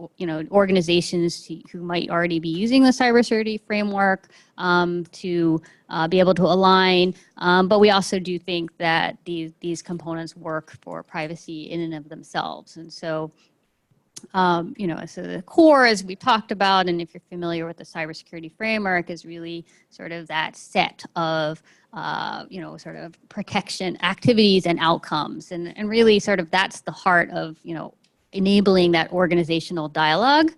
organizations who might already be using the cybersecurity framework to be able to align. But we also do think that these components work for privacy in and of themselves. And so, so the core, as we talked about, and if you're familiar with the cybersecurity framework, is really sort of that set of sort of protection activities and outcomes. And really sort of that's the heart of, enabling that organizational dialogue.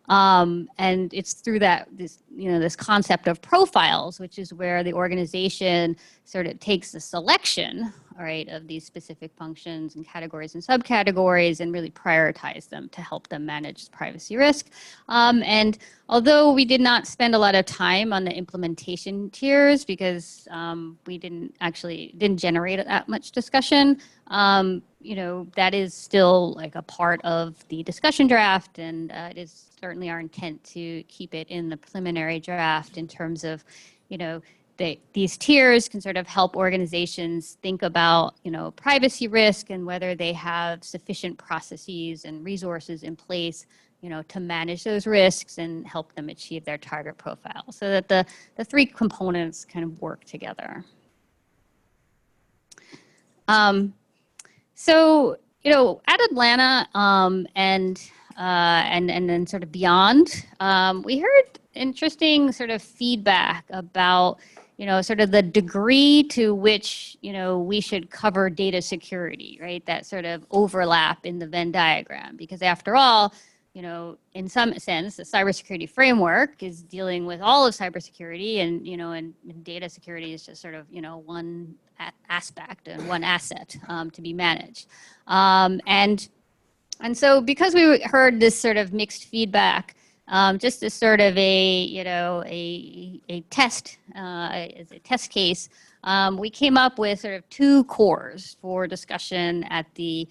And it's through this concept of profiles, which is where the organization sort of takes the selection, all right, of these specific functions and categories and subcategories and really prioritize them to help them manage privacy risk. And although we did not spend a lot of time on the implementation tiers because we didn't generate that much discussion, that is still like a part of the discussion draft, and it is certainly our intent to keep it in the preliminary draft in terms of, these tiers can sort of help organizations think about, privacy risk and whether they have sufficient processes and resources in place, to manage those risks and help them achieve their target profile, so that the three components kind of work together. So, at Atlanta and then sort of beyond, we heard interesting sort of feedback about, sort of the degree to which, we should cover data security, right? That sort of overlap in the Venn diagram, because after all, in some sense, the cybersecurity framework is dealing with all of cybersecurity, and and data security is just sort of one aspect and one asset to be managed. And so because we heard this sort of mixed feedback, just as sort of a test as a test case, we came up with sort of two cores for discussion at the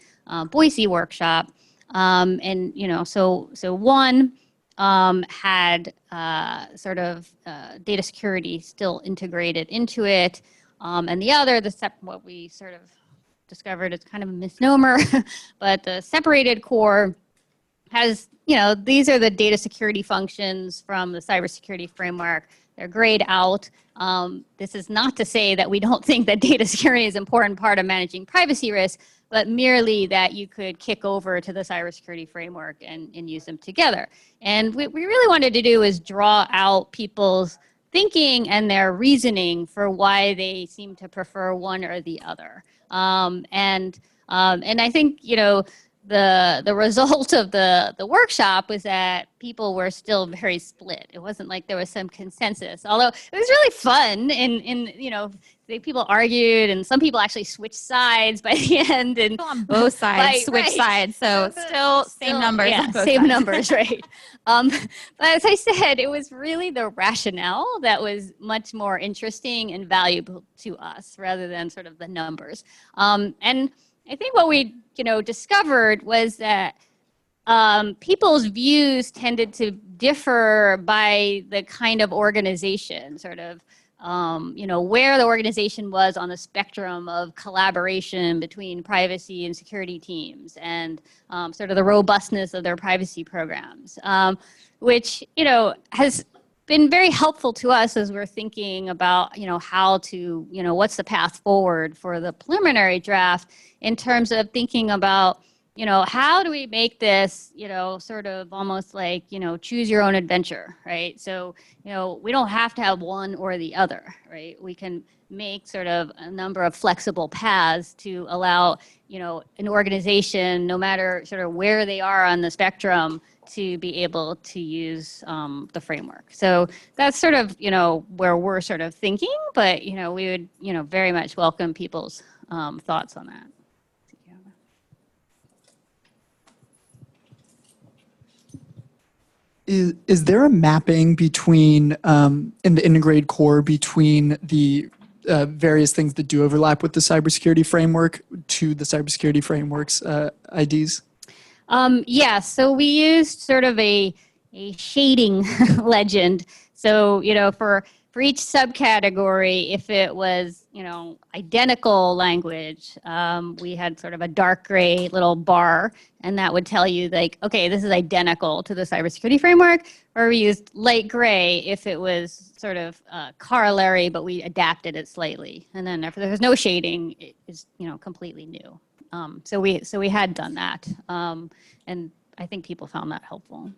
Boise workshop. And so one had sort of data security still integrated into it, and the other, what we sort of discovered is kind of a misnomer, but the separated core has, these are the data security functions from the cybersecurity framework. They're grayed out. This is not to say that we don't think that data security is an important part of managing privacy risk, but merely that you could kick over to the cybersecurity framework and use them together. And what we really wanted to do is draw out people's thinking and their reasoning for why they seem to prefer one or the other. And I think, the result of the workshop was that people were still very split. It wasn't like there was some consensus, although it was really fun. And people argued, and some people actually switched sides by the end. And on both sides, switch sides. So still same numbers. Yeah, same numbers, right. But as I said, it was really the rationale that was much more interesting and valuable to us rather than sort of the numbers. And I think what we, discovered was that people's views tended to differ by the kind of organization, sort of, where the organization was on the spectrum of collaboration between privacy and security teams, and sort of the robustness of their privacy programs, which, has been very helpful to us as we're thinking about, how to, what's the path forward for the preliminary draft in terms of thinking about, how do we make this, sort of almost like, choose your own adventure, right? So, we don't have to have one or the other, right? We can make sort of a number of flexible paths to allow, an organization, no matter sort of where they are on the spectrum, to be able to use the framework. So that's sort of, where we're sort of thinking, but, we would, very much welcome people's thoughts on that. Is there a mapping between, in the integrated core, between the various things that do overlap with the cybersecurity framework to the cybersecurity framework's IDs? Yeah, so we used sort of a shading legend So, for each subcategory, if it was, identical language, we had sort of a dark gray little bar, and that would tell you like, okay, this is identical to the cybersecurity framework, or we used light gray if it was sort of corollary, but we adapted it slightly. And then if there's no shading, it is, completely new. So we had done that. And I think people found that helpful.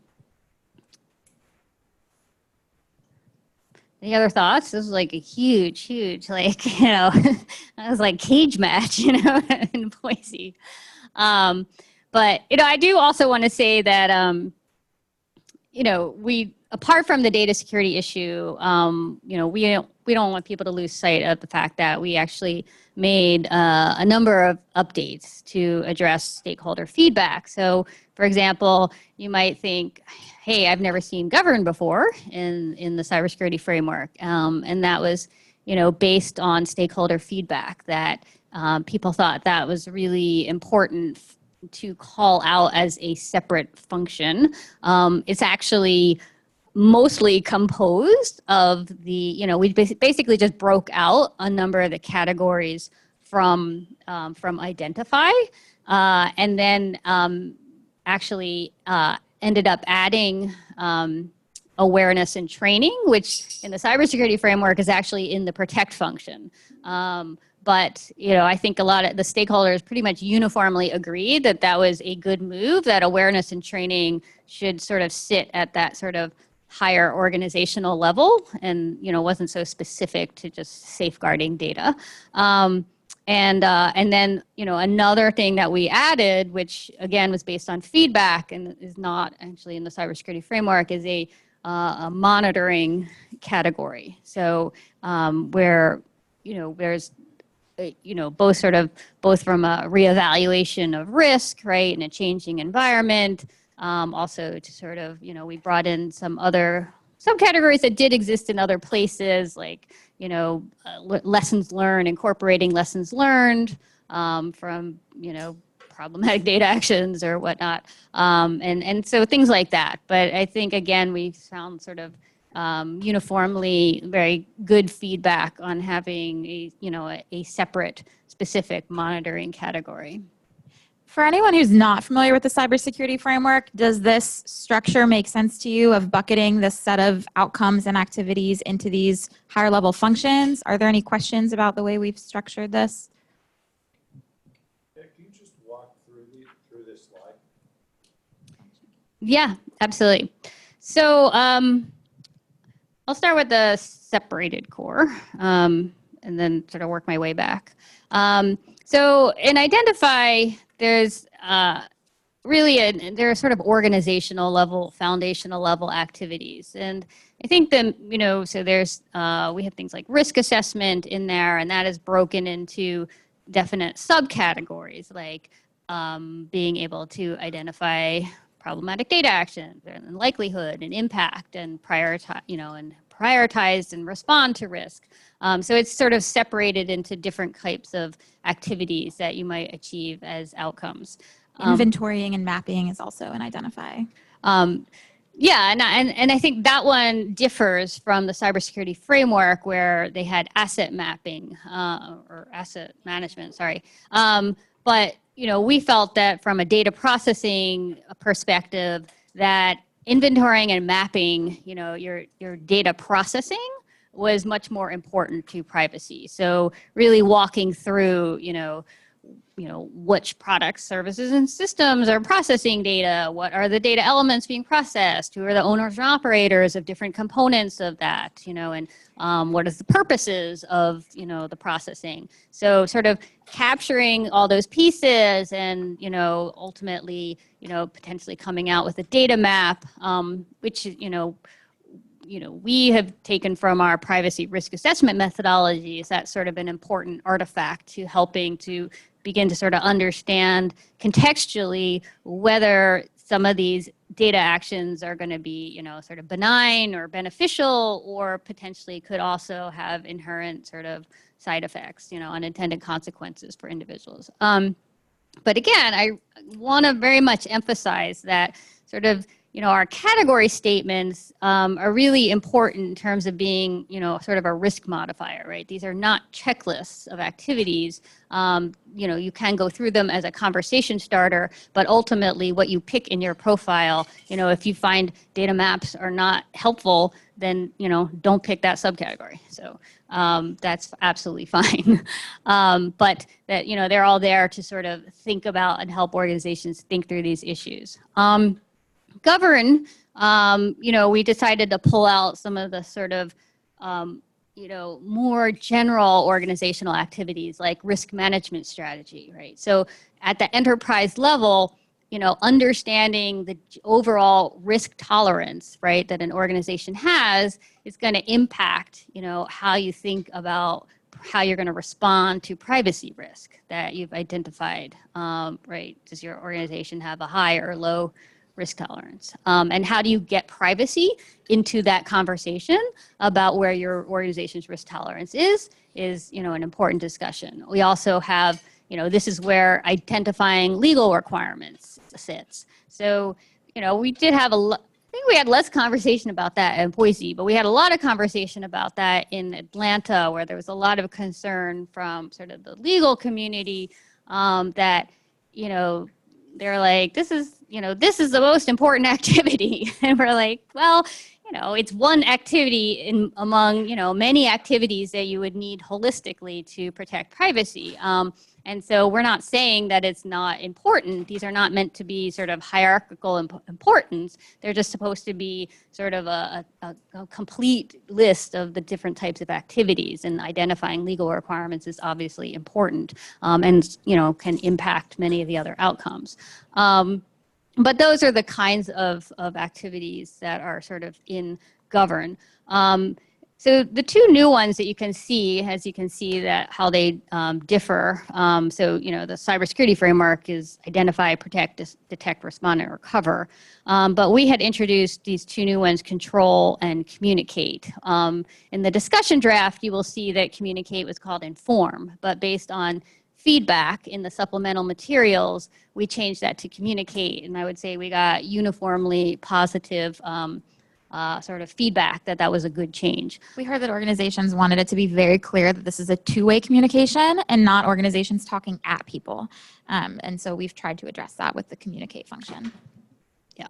Any other thoughts? This was like a huge, like, that was like cage match, in Boise. But, I do also want to say that, we, apart from the data security issue, we don't want people to lose sight of the fact that we actually made a number of updates to address stakeholder feedback. So, for example, you might think, hey, I've never seen govern before in the cybersecurity framework. And that was, based on stakeholder feedback that people thought that was really important to call out as a separate function. It's actually mostly composed of the, we basically just broke out a number of the categories from identify, and then actually ended up adding awareness and training, which in the cybersecurity framework is actually in the protect function. But, I think a lot of the stakeholders pretty much uniformly agreed that that was a good move, that awareness and training should sort of sit at that sort of higher organizational level and, wasn't so specific to just safeguarding data. And then, another thing that we added, which again was based on feedback and is not actually in the cybersecurity framework, is a monitoring category. So where, there's both from a reevaluation of risk, right, in a changing environment, also to sort of, we brought in some other subcategories that did exist in other places, like, lessons learned, incorporating lessons learned from, problematic data actions or whatnot. And so things like that. But I think, again, we found sort of uniformly very good feedback on having a separate specific monitoring category. For anyone who's not familiar with the cybersecurity framework, does this structure make sense to you of bucketing this set of outcomes and activities into these higher level functions? Are there any questions about the way we've structured this? Can you just walk through this slide? Yeah, absolutely. So I'll start with the separated core and then sort of work my way back. So in Identify, there's there are sort of organizational level, foundational level activities. And I think that, so there's, we have things like risk assessment in there, and that is broken into definite subcategories, like being able to identify problematic data actions and likelihood and impact and prioritize and respond to risk. So it's sort of separated into different types of activities that you might achieve as outcomes. Inventorying and mapping is also an Identify. Yeah, and I think that one differs from the cybersecurity framework where they had asset mapping or asset management, sorry. But we felt that from a data processing perspective that inventorying and mapping, your data processing was much more important to privacy. So really walking through, which products, services, and systems are processing data, what are the data elements being processed, who are the owners and operators of different components of that, and what is the purposes of, the processing. So sort of capturing all those pieces and, ultimately, potentially coming out with a data map, which, we have taken from our privacy risk assessment methodologies. That's sort of an important artifact to helping to begin to sort of understand contextually whether some of these data actions are going to be, sort of benign or beneficial, or potentially could also have inherent sort of side effects, unintended consequences for individuals. But again, I want to very much emphasize that sort of, our category statements are really important in terms of being, sort of a risk modifier, right? These are not checklists of activities. You can go through them as a conversation starter, but ultimately what you pick in your profile, if you find data maps are not helpful, then, don't pick that subcategory. So that's absolutely fine. But that, they're all there to sort of think about and help organizations think through these issues. Govern, we decided to pull out some of the sort of, more general organizational activities like risk management strategy, right? So at the enterprise level, understanding the overall risk tolerance, right, that an organization has is going to impact, how you think about how you're going to respond to privacy risk that you've identified, right? Does your organization have a high or low risk tolerance? And how do you get privacy into that conversation about where your organization's risk tolerance is an important discussion. We also have, this is where identifying legal requirements sits. So, we did have I think we had less conversation about that in Boise, but we had a lot of conversation about that in Atlanta, where there was a lot of concern from sort of the legal community that, they're like, this is the most important activity. And we're like, well, it's one activity among, many activities that you would need holistically to protect privacy. And so we're not saying that it's not important. These are not meant to be sort of hierarchical importance. They're just supposed to be sort of a complete list of the different types of activities, and identifying legal requirements is obviously important, and, can impact many of the other outcomes. But those are the kinds of activities that are sort of in govern. So the two new ones that you can see, as you can see that how they differ. So, the cybersecurity framework is identify, protect, detect, respond, and recover. But we had introduced these two new ones, control and communicate. In the discussion draft, you will see that communicate was called inform, but based on feedback in the supplemental materials, we changed that to communicate. And I would say we got uniformly positive sort of feedback that was a good change. We heard that organizations wanted it to be very clear that this is a two-way communication and not organizations talking at people. And so we've tried to address that with the communicate function. Yeah.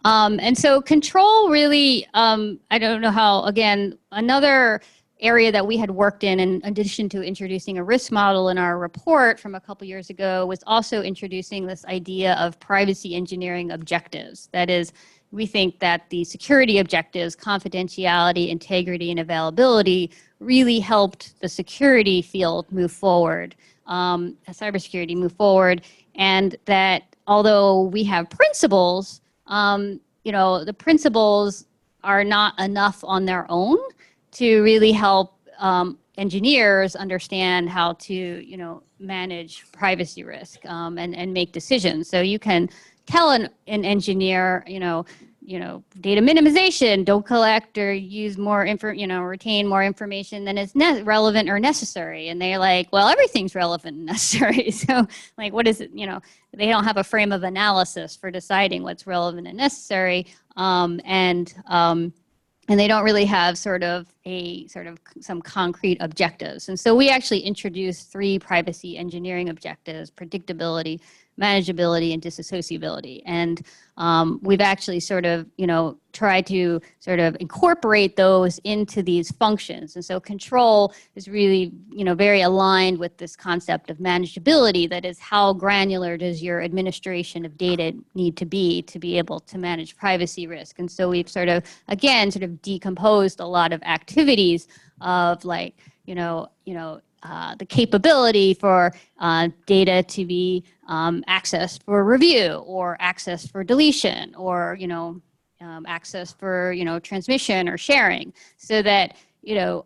And so control really, I don't know how, again, another area that we had worked in addition to introducing a risk model in our report from a couple years ago, was also introducing this idea of privacy engineering objectives. That is, we think that the security objectives, confidentiality, integrity, and availability really helped the security field move forward, cybersecurity move forward, and that although we have principles, the principles are not enough on their own to really help engineers understand how to, manage privacy risk and make decisions. So you can tell an engineer, data minimization, don't collect or use more retain more information than is relevant or necessary. And they're like, well, everything's relevant and necessary. So like, what is it? They don't have a frame of analysis for deciding what's relevant and necessary. And they don't really have some concrete objectives. And so we actually introduced 3 privacy engineering objectives: predictability, manageability, and disassociability. And we've actually tried to incorporate those into these functions. And so control is really, very aligned with this concept of manageability. That is, how granular does your administration of data need to be able to manage privacy risk? And so we've again decomposed a lot of activities of like, the capability for data to be accessed for review, or accessed for deletion, or access for transmission or sharing, so that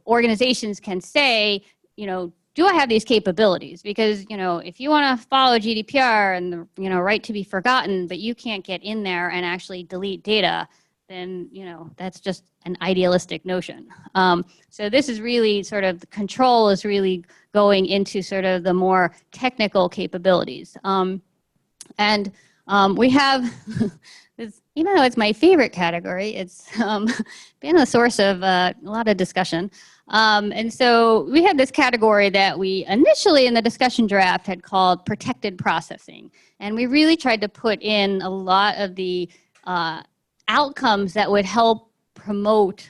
organizations can say, do I have these capabilities? Because if you want to follow GDPR and the right to be forgotten, but you can't get in there and actually delete data, then that's just an idealistic notion. So this is really the control is really going into the more technical capabilities. And we have, this, even though it's my favorite category, it's been a source of a lot of discussion. And so we had this category that we initially in the discussion draft had called protected processing. And we really tried to put in a lot of the outcomes that would help promote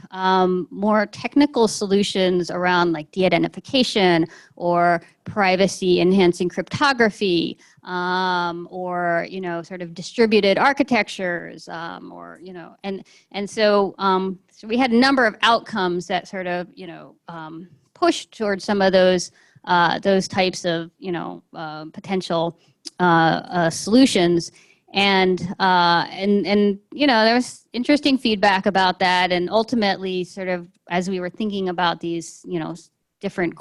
more technical solutions around like de-identification or privacy enhancing cryptography, or, you know, sort of distributed architectures, or, you know, and so, so we had a number of outcomes that sort of, you know, pushed towards some of those types of, you know, potential solutions. And you know, there was interesting feedback about that. And ultimately, sort of as we were thinking about these, you know, different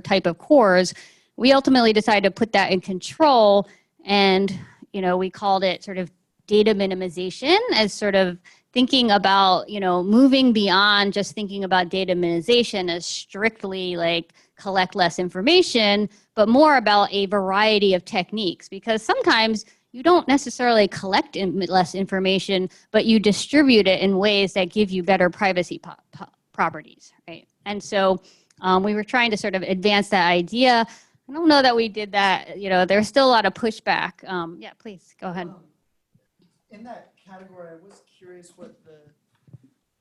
type of cores, we ultimately decided to put that in control. And, you know, we called it sort of data minimization as sort of thinking about, you know, moving beyond just thinking about data minimization as strictly like collect less information, but more about a variety of techniques. Because sometimes you don't necessarily collect less information, but you distribute it in ways that give you better privacy properties, right? And so we were trying to sort of advance that idea. I don't know that we did that. You know, there's still a lot of pushback. Yeah, please go ahead. In that category, I was curious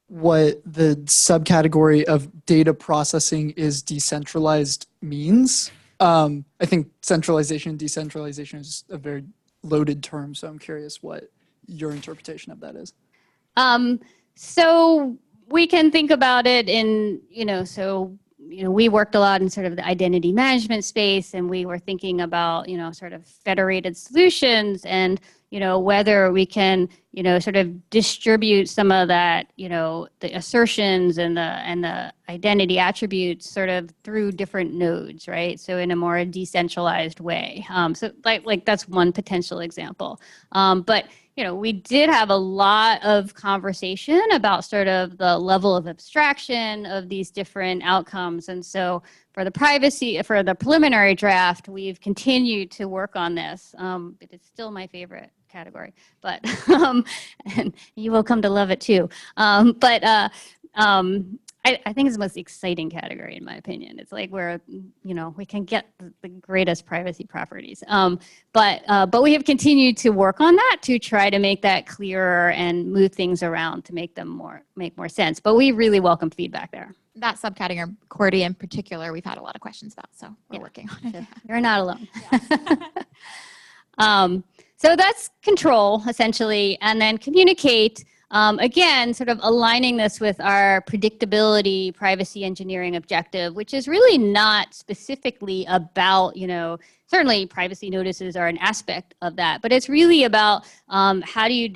what the subcategory of data processing is decentralized means. I think centralization and decentralization is a very loaded term, so I'm curious what your interpretation of that is. So we can think about it in, you know, so, you know, we worked a lot in sort of the identity management space, and we were thinking about, you know, sort of federated solutions and, you know, whether we can, you know, sort of distribute some of that, you know, the assertions and the identity attributes sort of through different nodes, right? So in a more decentralized way. So like that's one potential example. But, you know, we did have a lot of conversation about sort of the level of abstraction of these different outcomes. And so for the preliminary draft, we've continued to work on this. But it's still my favorite category, but and you will come to love it too. I think it's the most exciting category in my opinion. It's like where, you know, we can get the greatest privacy properties. But we have continued to work on that to try to make that clearer and move things around to make them make more sense. But we really welcome feedback there. That subcategory in particular, we've had a lot of questions about, so we're working on it. So you're not alone. So that's control, essentially, and then communicate. Again, sort of aligning this with our predictability privacy engineering objective, which is really not specifically about, you know, certainly privacy notices are an aspect of that, but it's really about how do you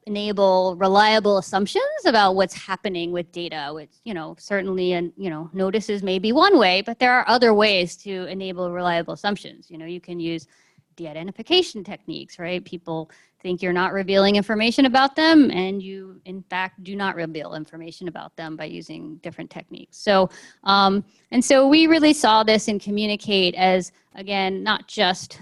enable reliable assumptions about what's happening with data, which, you know, certainly, and, you know, notices may be one way, but there are other ways to enable reliable assumptions. You know, you can use de-identification techniques, right? People think you're not revealing information about them, and you, in fact, do not reveal information about them by using different techniques. So, and so we really saw this in Communicate as, again, not just,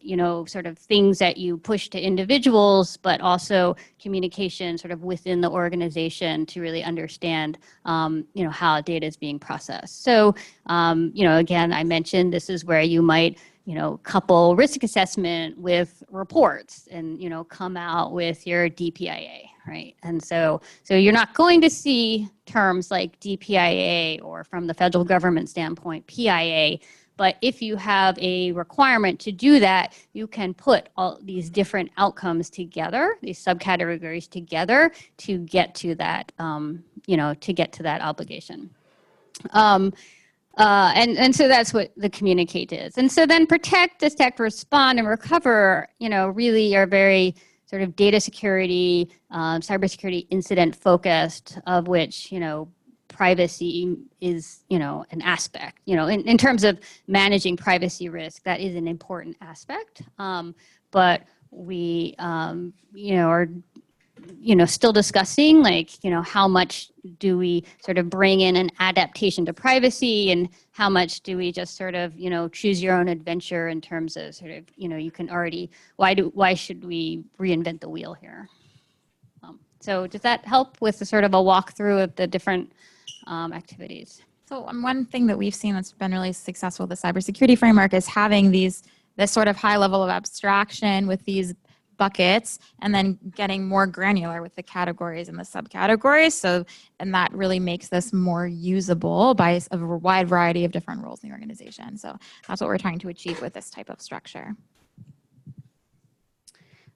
you know, sort of things that you push to individuals, but also communication sort of within the organization to really understand, you know, how data is being processed. So, you know, again, I mentioned this is where you might, you know, couple risk assessment with reports and, you know, come out with your DPIA, right? And so you're not going to see terms like DPIA or from the federal government standpoint, PIA, but if you have a requirement to do that, you can put all these different outcomes together, these subcategories together to get to that, you know, to get to that obligation. And so that's what the Communicate is. And so then protect, detect, respond, and recover, you know, really are very sort of data security, cybersecurity incident focused, of which, you know, privacy is, you know, an aspect, you know, in terms of managing privacy risk, that is an important aspect. But we, you know, are still discussing, like, how much do we sort of bring in an adaptation to privacy, and how much do we just sort of, choose your own adventure in terms of sort of, you can already, why should we reinvent the wheel here? So does that help with the sort of a walkthrough of the different activities? So one thing that we've seen that's been really successful with the cybersecurity framework is having this sort of high level of abstraction with these buckets, and then getting more granular with the categories and the subcategories. And that really makes this more usable by a wide variety of different roles in the organization. So that's what we're trying to achieve with this type of structure.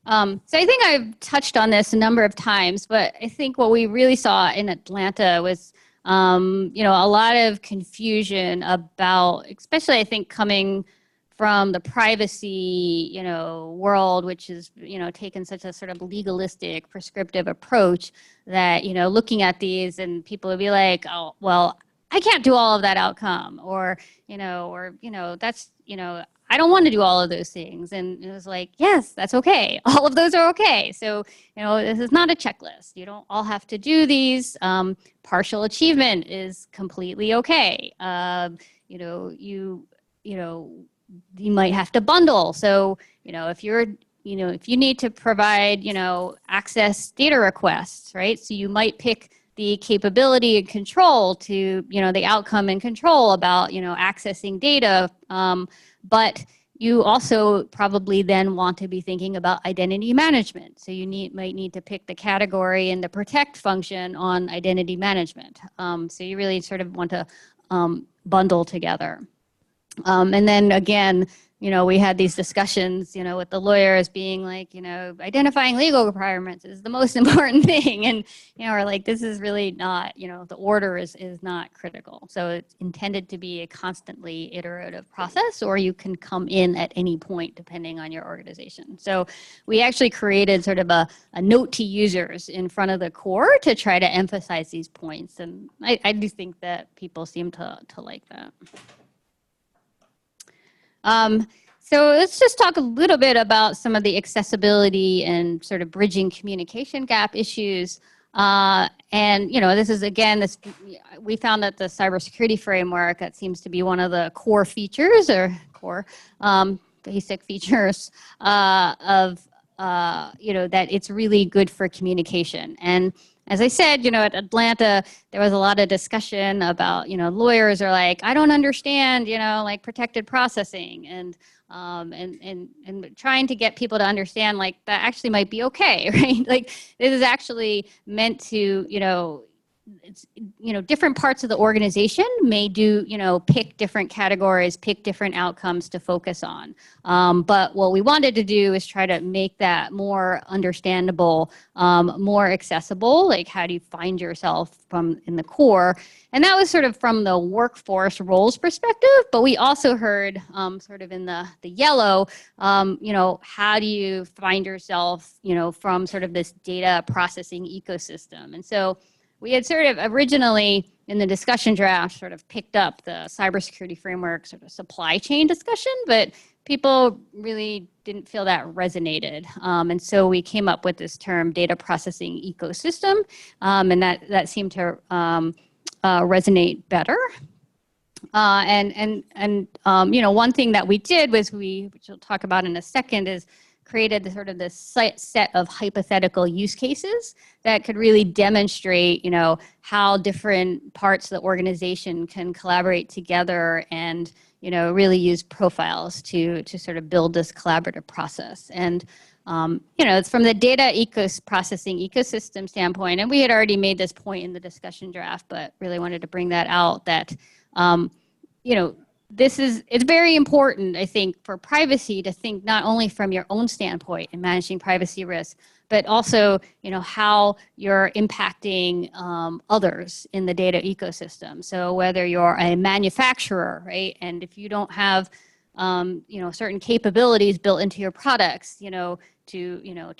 So I think I've touched on this a number of times, but I think what we really saw in Atlanta was, a lot of confusion about, especially I think coming from the privacy, world, which is, taken such a sort of legalistic, prescriptive approach that, looking at these and people would be like, oh, well, I can't do all of that outcome, or, that's, I don't want to do all of those things. And it was like, yes, that's okay. All of those are okay. So, this is not a checklist. You don't all have to do these. Partial achievement is completely okay. You might have to bundle. So, if you need to provide, access data requests, right? So you might pick the capability and control to, the outcome and control about, accessing data. But you also probably then want to be thinking about identity management. So you might need to pick the category and the protect function on identity management. So you really sort of want to bundle together. And then again, we had these discussions, with the lawyers being like, identifying legal requirements is the most important thing. And, we're like, this is really not, the order is not critical. So it's intended to be a constantly iterative process, or you can come in at any point depending on your organization. So we actually created sort of a note to users in front of the core to try to emphasize these points. And I do think that people seem to like that. So let's just talk a little bit about some of the accessibility and sort of bridging communication gap issues. And, this is, again, we found that the cybersecurity framework, that seems to be one of the core features, or core basic features of, that it's really good for communication. And as I said, at Atlanta, there was a lot of discussion about, lawyers are like, I don't understand, like protected processing, and trying to get people to understand, like, that actually might be okay, right? Like, this is actually meant to, it's, different parts of the organization may do, pick different categories, pick different outcomes to focus on. But what we wanted to do is try to make that more understandable, more accessible. Like, how do you find yourself in the core? And that was sort of from the workforce roles perspective, but we also heard sort of in the yellow, how do you find yourself, from sort of this data processing ecosystem? And so we had sort of originally in the discussion draft sort of picked up the cybersecurity framework sort of supply chain discussion, but people really didn't feel that resonated. And so we came up with this term data processing ecosystem, and that seemed to resonate better. One thing that we did was which we'll talk about in a second, is created sort of this set of hypothetical use cases that could really demonstrate, how different parts of the organization can collaborate together and, really use profiles to sort of build this collaborative process. And, it's from the data processing ecosystem standpoint, and we had already made this point in the discussion draft, but really wanted to bring that out, that, it's very important, I think, for privacy to think not only from your own standpoint in managing privacy risk, but also, how you're impacting others in the data ecosystem. So whether you're a manufacturer, right, and if you don't have, certain capabilities built into your products, to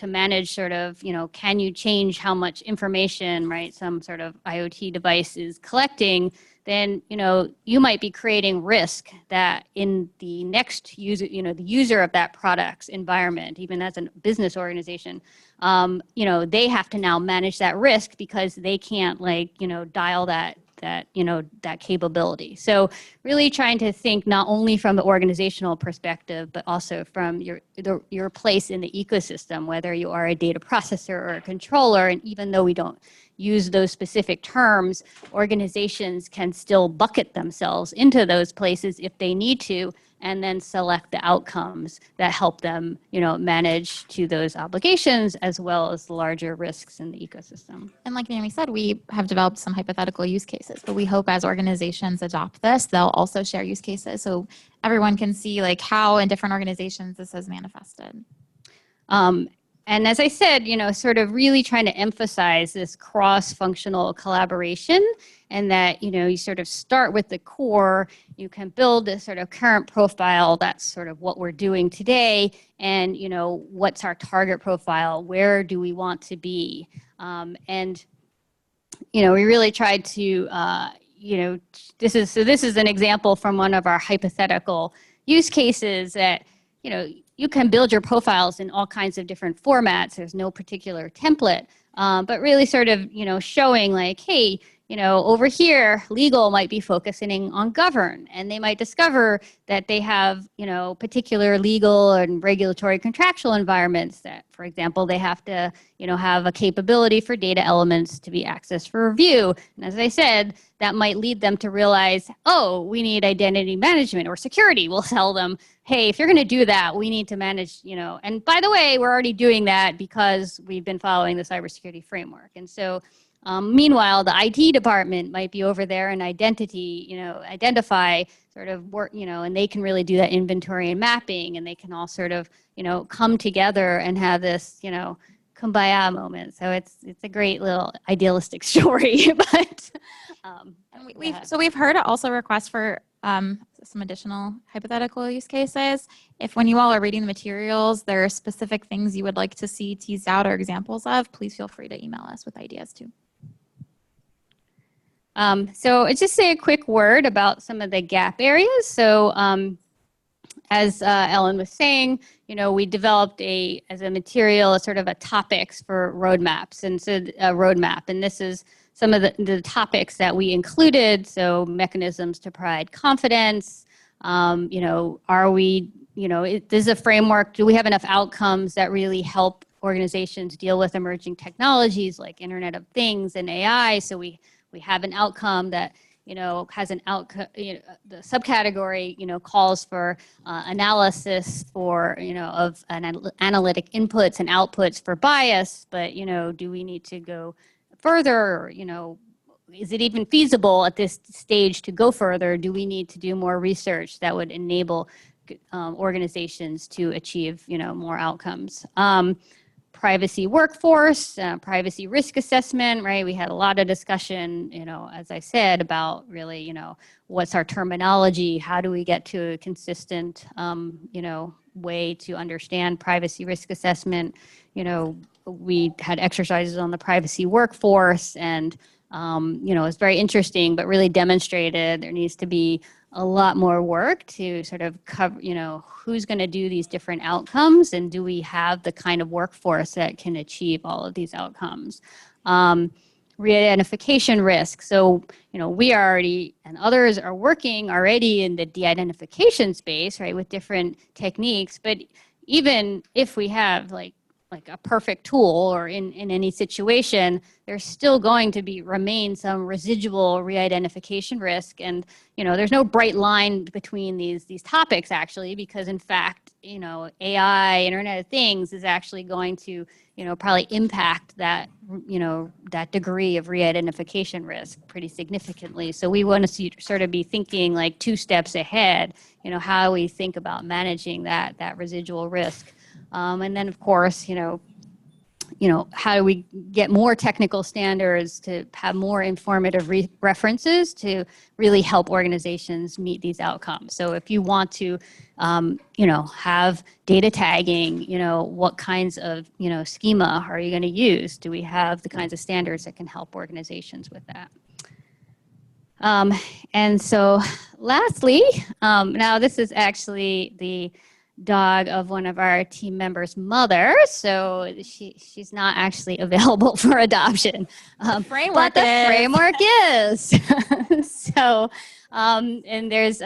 manage sort of, can you change how much information, right, some sort of IoT device is collecting, then, you might be creating risk that in the next user, the user of that product's environment, even as a business organization, they have to now manage that risk because they can't dial that capability. So really trying to think not only from the organizational perspective, but also from your place in the ecosystem, whether you are a data processor or a controller. And even though we don't use those specific terms, organizations can still bucket themselves into those places if they need to, and then select the outcomes that help them, manage to those obligations as well as the larger risks in the ecosystem. And like Naomi said, we have developed some hypothetical use cases, but we hope as organizations adopt this, they'll also share use cases so everyone can see how in different organizations this has manifested. And as I said, sort of really trying to emphasize this cross-functional collaboration, and that, you sort of start with the core, you can build a sort of current profile, that's sort of what we're doing today, and, what's our target profile, where do we want to be? And, we really tried to, this is an example from one of our hypothetical use cases that, you can build your profiles in all kinds of different formats. There's no particular template, but really sort of, showing hey, over here, legal might be focusing on govern, and they might discover that they have, particular legal and regulatory contractual environments that, for example, they have to, have a capability for data elements to be accessed for review. And as I said, that might lead them to realize, oh, we need identity management or security. We'll tell them, hey, if you're going to do that, we need to manage, and by the way, we're already doing that because we've been following the cybersecurity framework. And so, meanwhile, the IT department might be over there and identify sort of work, and they can really do that inventory and mapping, and they can all sort of, come together and have this, kumbaya moment. So it's a great little idealistic story, but. We've heard also requests for some additional hypothetical use cases. If when you all are reading the materials, there are specific things you would like to see teased out or examples of, please feel free to email us with ideas too. So I'll just say a quick word about some of the gap areas. So as Ellen was saying, we developed as a material, sort of a topics for roadmaps, and so a roadmap, and this is some of the topics that we included. So mechanisms to provide confidence, are we, this is a framework, do we have enough outcomes that really help organizations deal with emerging technologies like Internet of Things and AI? So we have an outcome that, has an outcome, the subcategory, calls for analysis for, of analytic inputs and outputs for bias, but, do we need to go further? Is it even feasible at this stage to go further? Do we need to do more research that would enable organizations to achieve, more outcomes? Privacy workforce, privacy risk assessment, right? We had a lot of discussion, as I said, about really, what's our terminology? How do we get to a consistent, way to understand privacy risk assessment? We had exercises on the privacy workforce, and, it's very interesting, but really demonstrated there needs to be a lot more work to sort of cover, who's going to do these different outcomes, and do we have the kind of workforce that can achieve all of these outcomes? Re-identification risk. So, we already, and others are working already in the de-identification space, right, with different techniques. But even if we have like a perfect tool, or in any situation, there's still going to remain some residual re-identification risk. And, there's no bright line between these topics, actually, because in fact, AI, Internet of Things is actually going to, probably impact that, that degree of re-identification risk pretty significantly. So we want to sort of be thinking like 2 steps ahead, how we think about managing that residual risk. And then, of course, how do we get more technical standards to have more informative references to really help organizations meet these outcomes? So if you want to, have data tagging, what kinds of, schema are you going to use? Do we have the kinds of standards that can help organizations with that? And so lastly, now this is actually the dog of one of our team members' mother, so she's not actually available for adoption. Framework but the is. framework is. So, and there's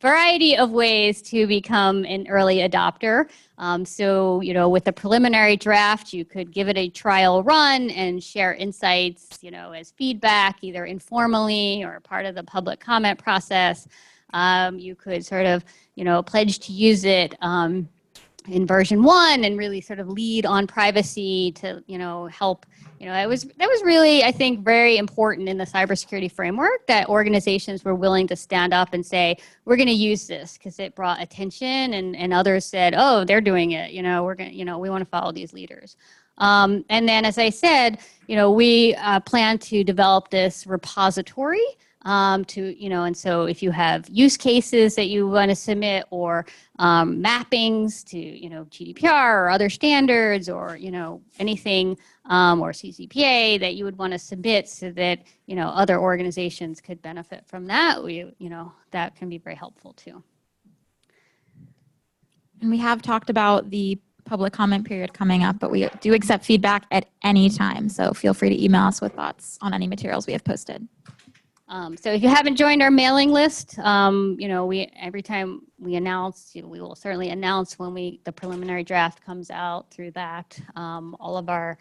variety of ways to become an early adopter. So, with the preliminary draft, you could give it a trial run and share insights, as feedback, either informally or part of the public comment process. You could sort of, pledge to use it in version 1 and really sort of lead on privacy to, help. That was really, I think, very important in the cybersecurity framework that organizations were willing to stand up and say, we're going to use this because it brought attention, and others said, oh, they're doing it. We're going to, we want to follow these leaders. And then, as I said, we plan to develop this repository and so if you have use cases that you want to submit or mappings to, GDPR or other standards or, anything or CCPA that you would want to submit so that, other organizations could benefit from that, that can be very helpful too. And we have talked about the public comment period coming up, but we do accept feedback at any time. So feel free to email us with thoughts on any materials we have posted. So if you haven't joined our mailing list, every time we announce, we will certainly announce when the preliminary draft comes out through that. All of our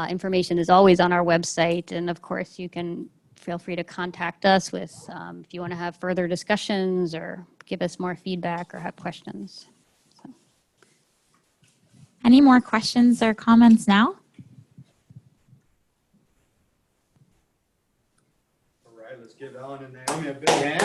information is always on our website. And of course, you can feel free to contact us with if you want to have further discussions or give us more feedback or have questions. So. Any more questions or comments now? Let's give Ellen and Naomi a big hand.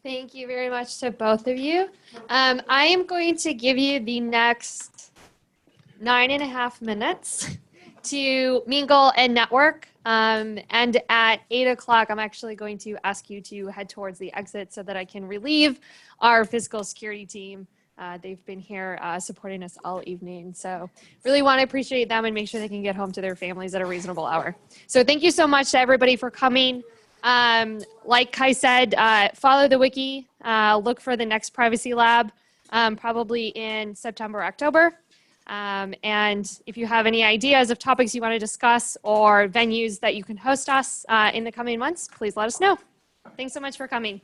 Thank you very much to both of you. I am going to give you the next 9.5 minutes to mingle and network. And at 8 o'clock, I'm actually going to ask you to head towards the exit so that I can relieve our physical security team. They've been here supporting us all evening. So really want to appreciate them and make sure they can get home to their families at a reasonable hour. So thank you so much to everybody for coming. Like Kai said, follow the wiki, look for the next privacy lab, probably in September, October. And if you have any ideas of topics you want to discuss or venues that you can host us in the coming months, please let us know. Thanks so much for coming.